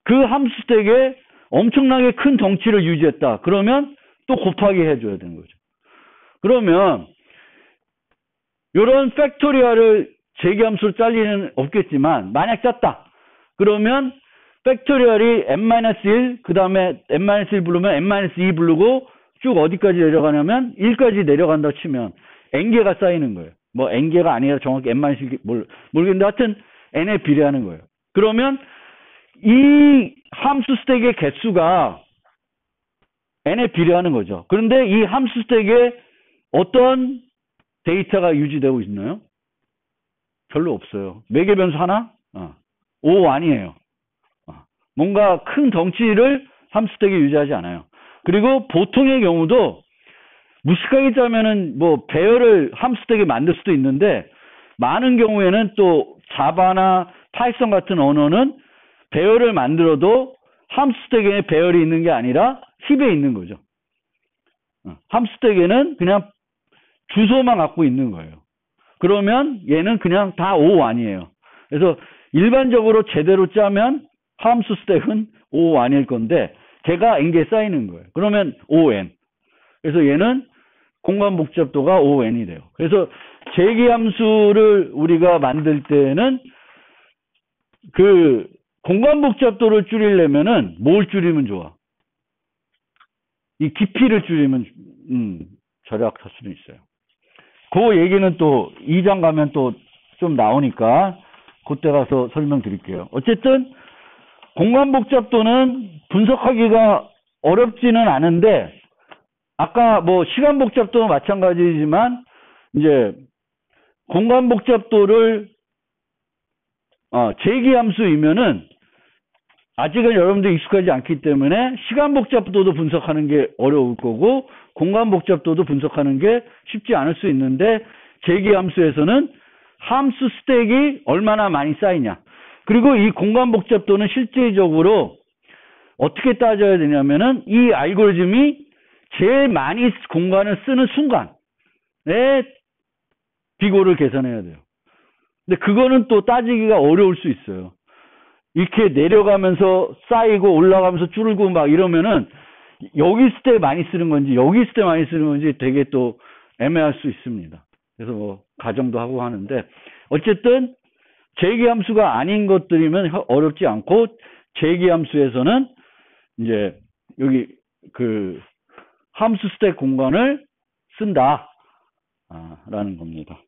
그 함수 스택에 엄청나게 큰 덩치를 유지했다. 그러면 또 곱하기 해줘야 되는 거죠. 그러면 이런 팩토리얼을 재기함수로 짤리는 없겠지만 만약 짰다. 그러면 팩토리얼이 n-1 그 다음에 n-1 부르면 n-2 부르고 쭉 어디까지 내려가냐면 1까지 내려간다 치면 n개가 쌓이는 거예요. 뭐 n개가 아니라 정확히 n-1 모르겠는데 하여튼 n에 비례하는 거예요. 그러면 이 함수 스택의 개수가 n에 비례하는 거죠. 그런데 이 함수 스택에 어떤 데이터가 유지되고 있나요? 별로 없어요. 매개 변수 하나? O 아니에요. 뭔가 큰 덩치를 함수 스택에 유지하지 않아요. 그리고 보통의 경우도 무식하게 짜면은 뭐 배열을 함수 스택에 만들 수도 있는데 많은 경우에는 또 자바나 파이썬 같은 언어는 배열을 만들어도 함수 스택에 배열이 있는 게 아니라 힙에 있는 거죠. 함수 스택에는 그냥 주소만 갖고 있는 거예요. 그러면 얘는 그냥 다 O1이에요. 그래서 일반적으로 제대로 짜면 함수 스택은 O1일 건데 걔가 n개 쌓이는 거예요. 그러면 ON. 그래서 얘는 공간 복잡도가 ON이 돼요. 그래서 재기함수를 우리가 만들 때는 그 공간 복잡도를 줄이려면은 뭘 줄이면 좋아? 이 깊이를 줄이면 절약할 수도 있어요. 그 얘기는 또 2장 가면 또 좀 나오니까 그때 가서 설명드릴게요. 어쨌든 공간 복잡도는 분석하기가 어렵지는 않은데 아까 뭐 시간 복잡도도 마찬가지지만 이제 공간 복잡도를 제기함수이면은 아직은 여러분들 익숙하지 않기 때문에 시간 복잡도도 분석하는 게 어려울 거고 공간 복잡도도 분석하는 게 쉽지 않을 수 있는데 제기함수에서는 함수 스택이 얼마나 많이 쌓이냐. 그리고 이 공간 복잡도는 실질적으로 어떻게 따져야 되냐면은 이 알고리즘이 제일 많이 공간을 쓰는 순간에 비고를 계산해야 돼요. 근데 그거는 또 따지기가 어려울 수 있어요. 이렇게 내려가면서 쌓이고 올라가면서 줄고 막 이러면은 여기 있을 때 많이 쓰는 건지 여기 있을 때 많이 쓰는 건지 되게 또 애매할 수 있습니다. 그래서 뭐 가정도 하고 하는데 어쨌든 제기함수가 아닌 것들이면 어렵지 않고 제기함수에서는 이제 여기 그 함수 스택 공간을 쓴다 라는 겁니다.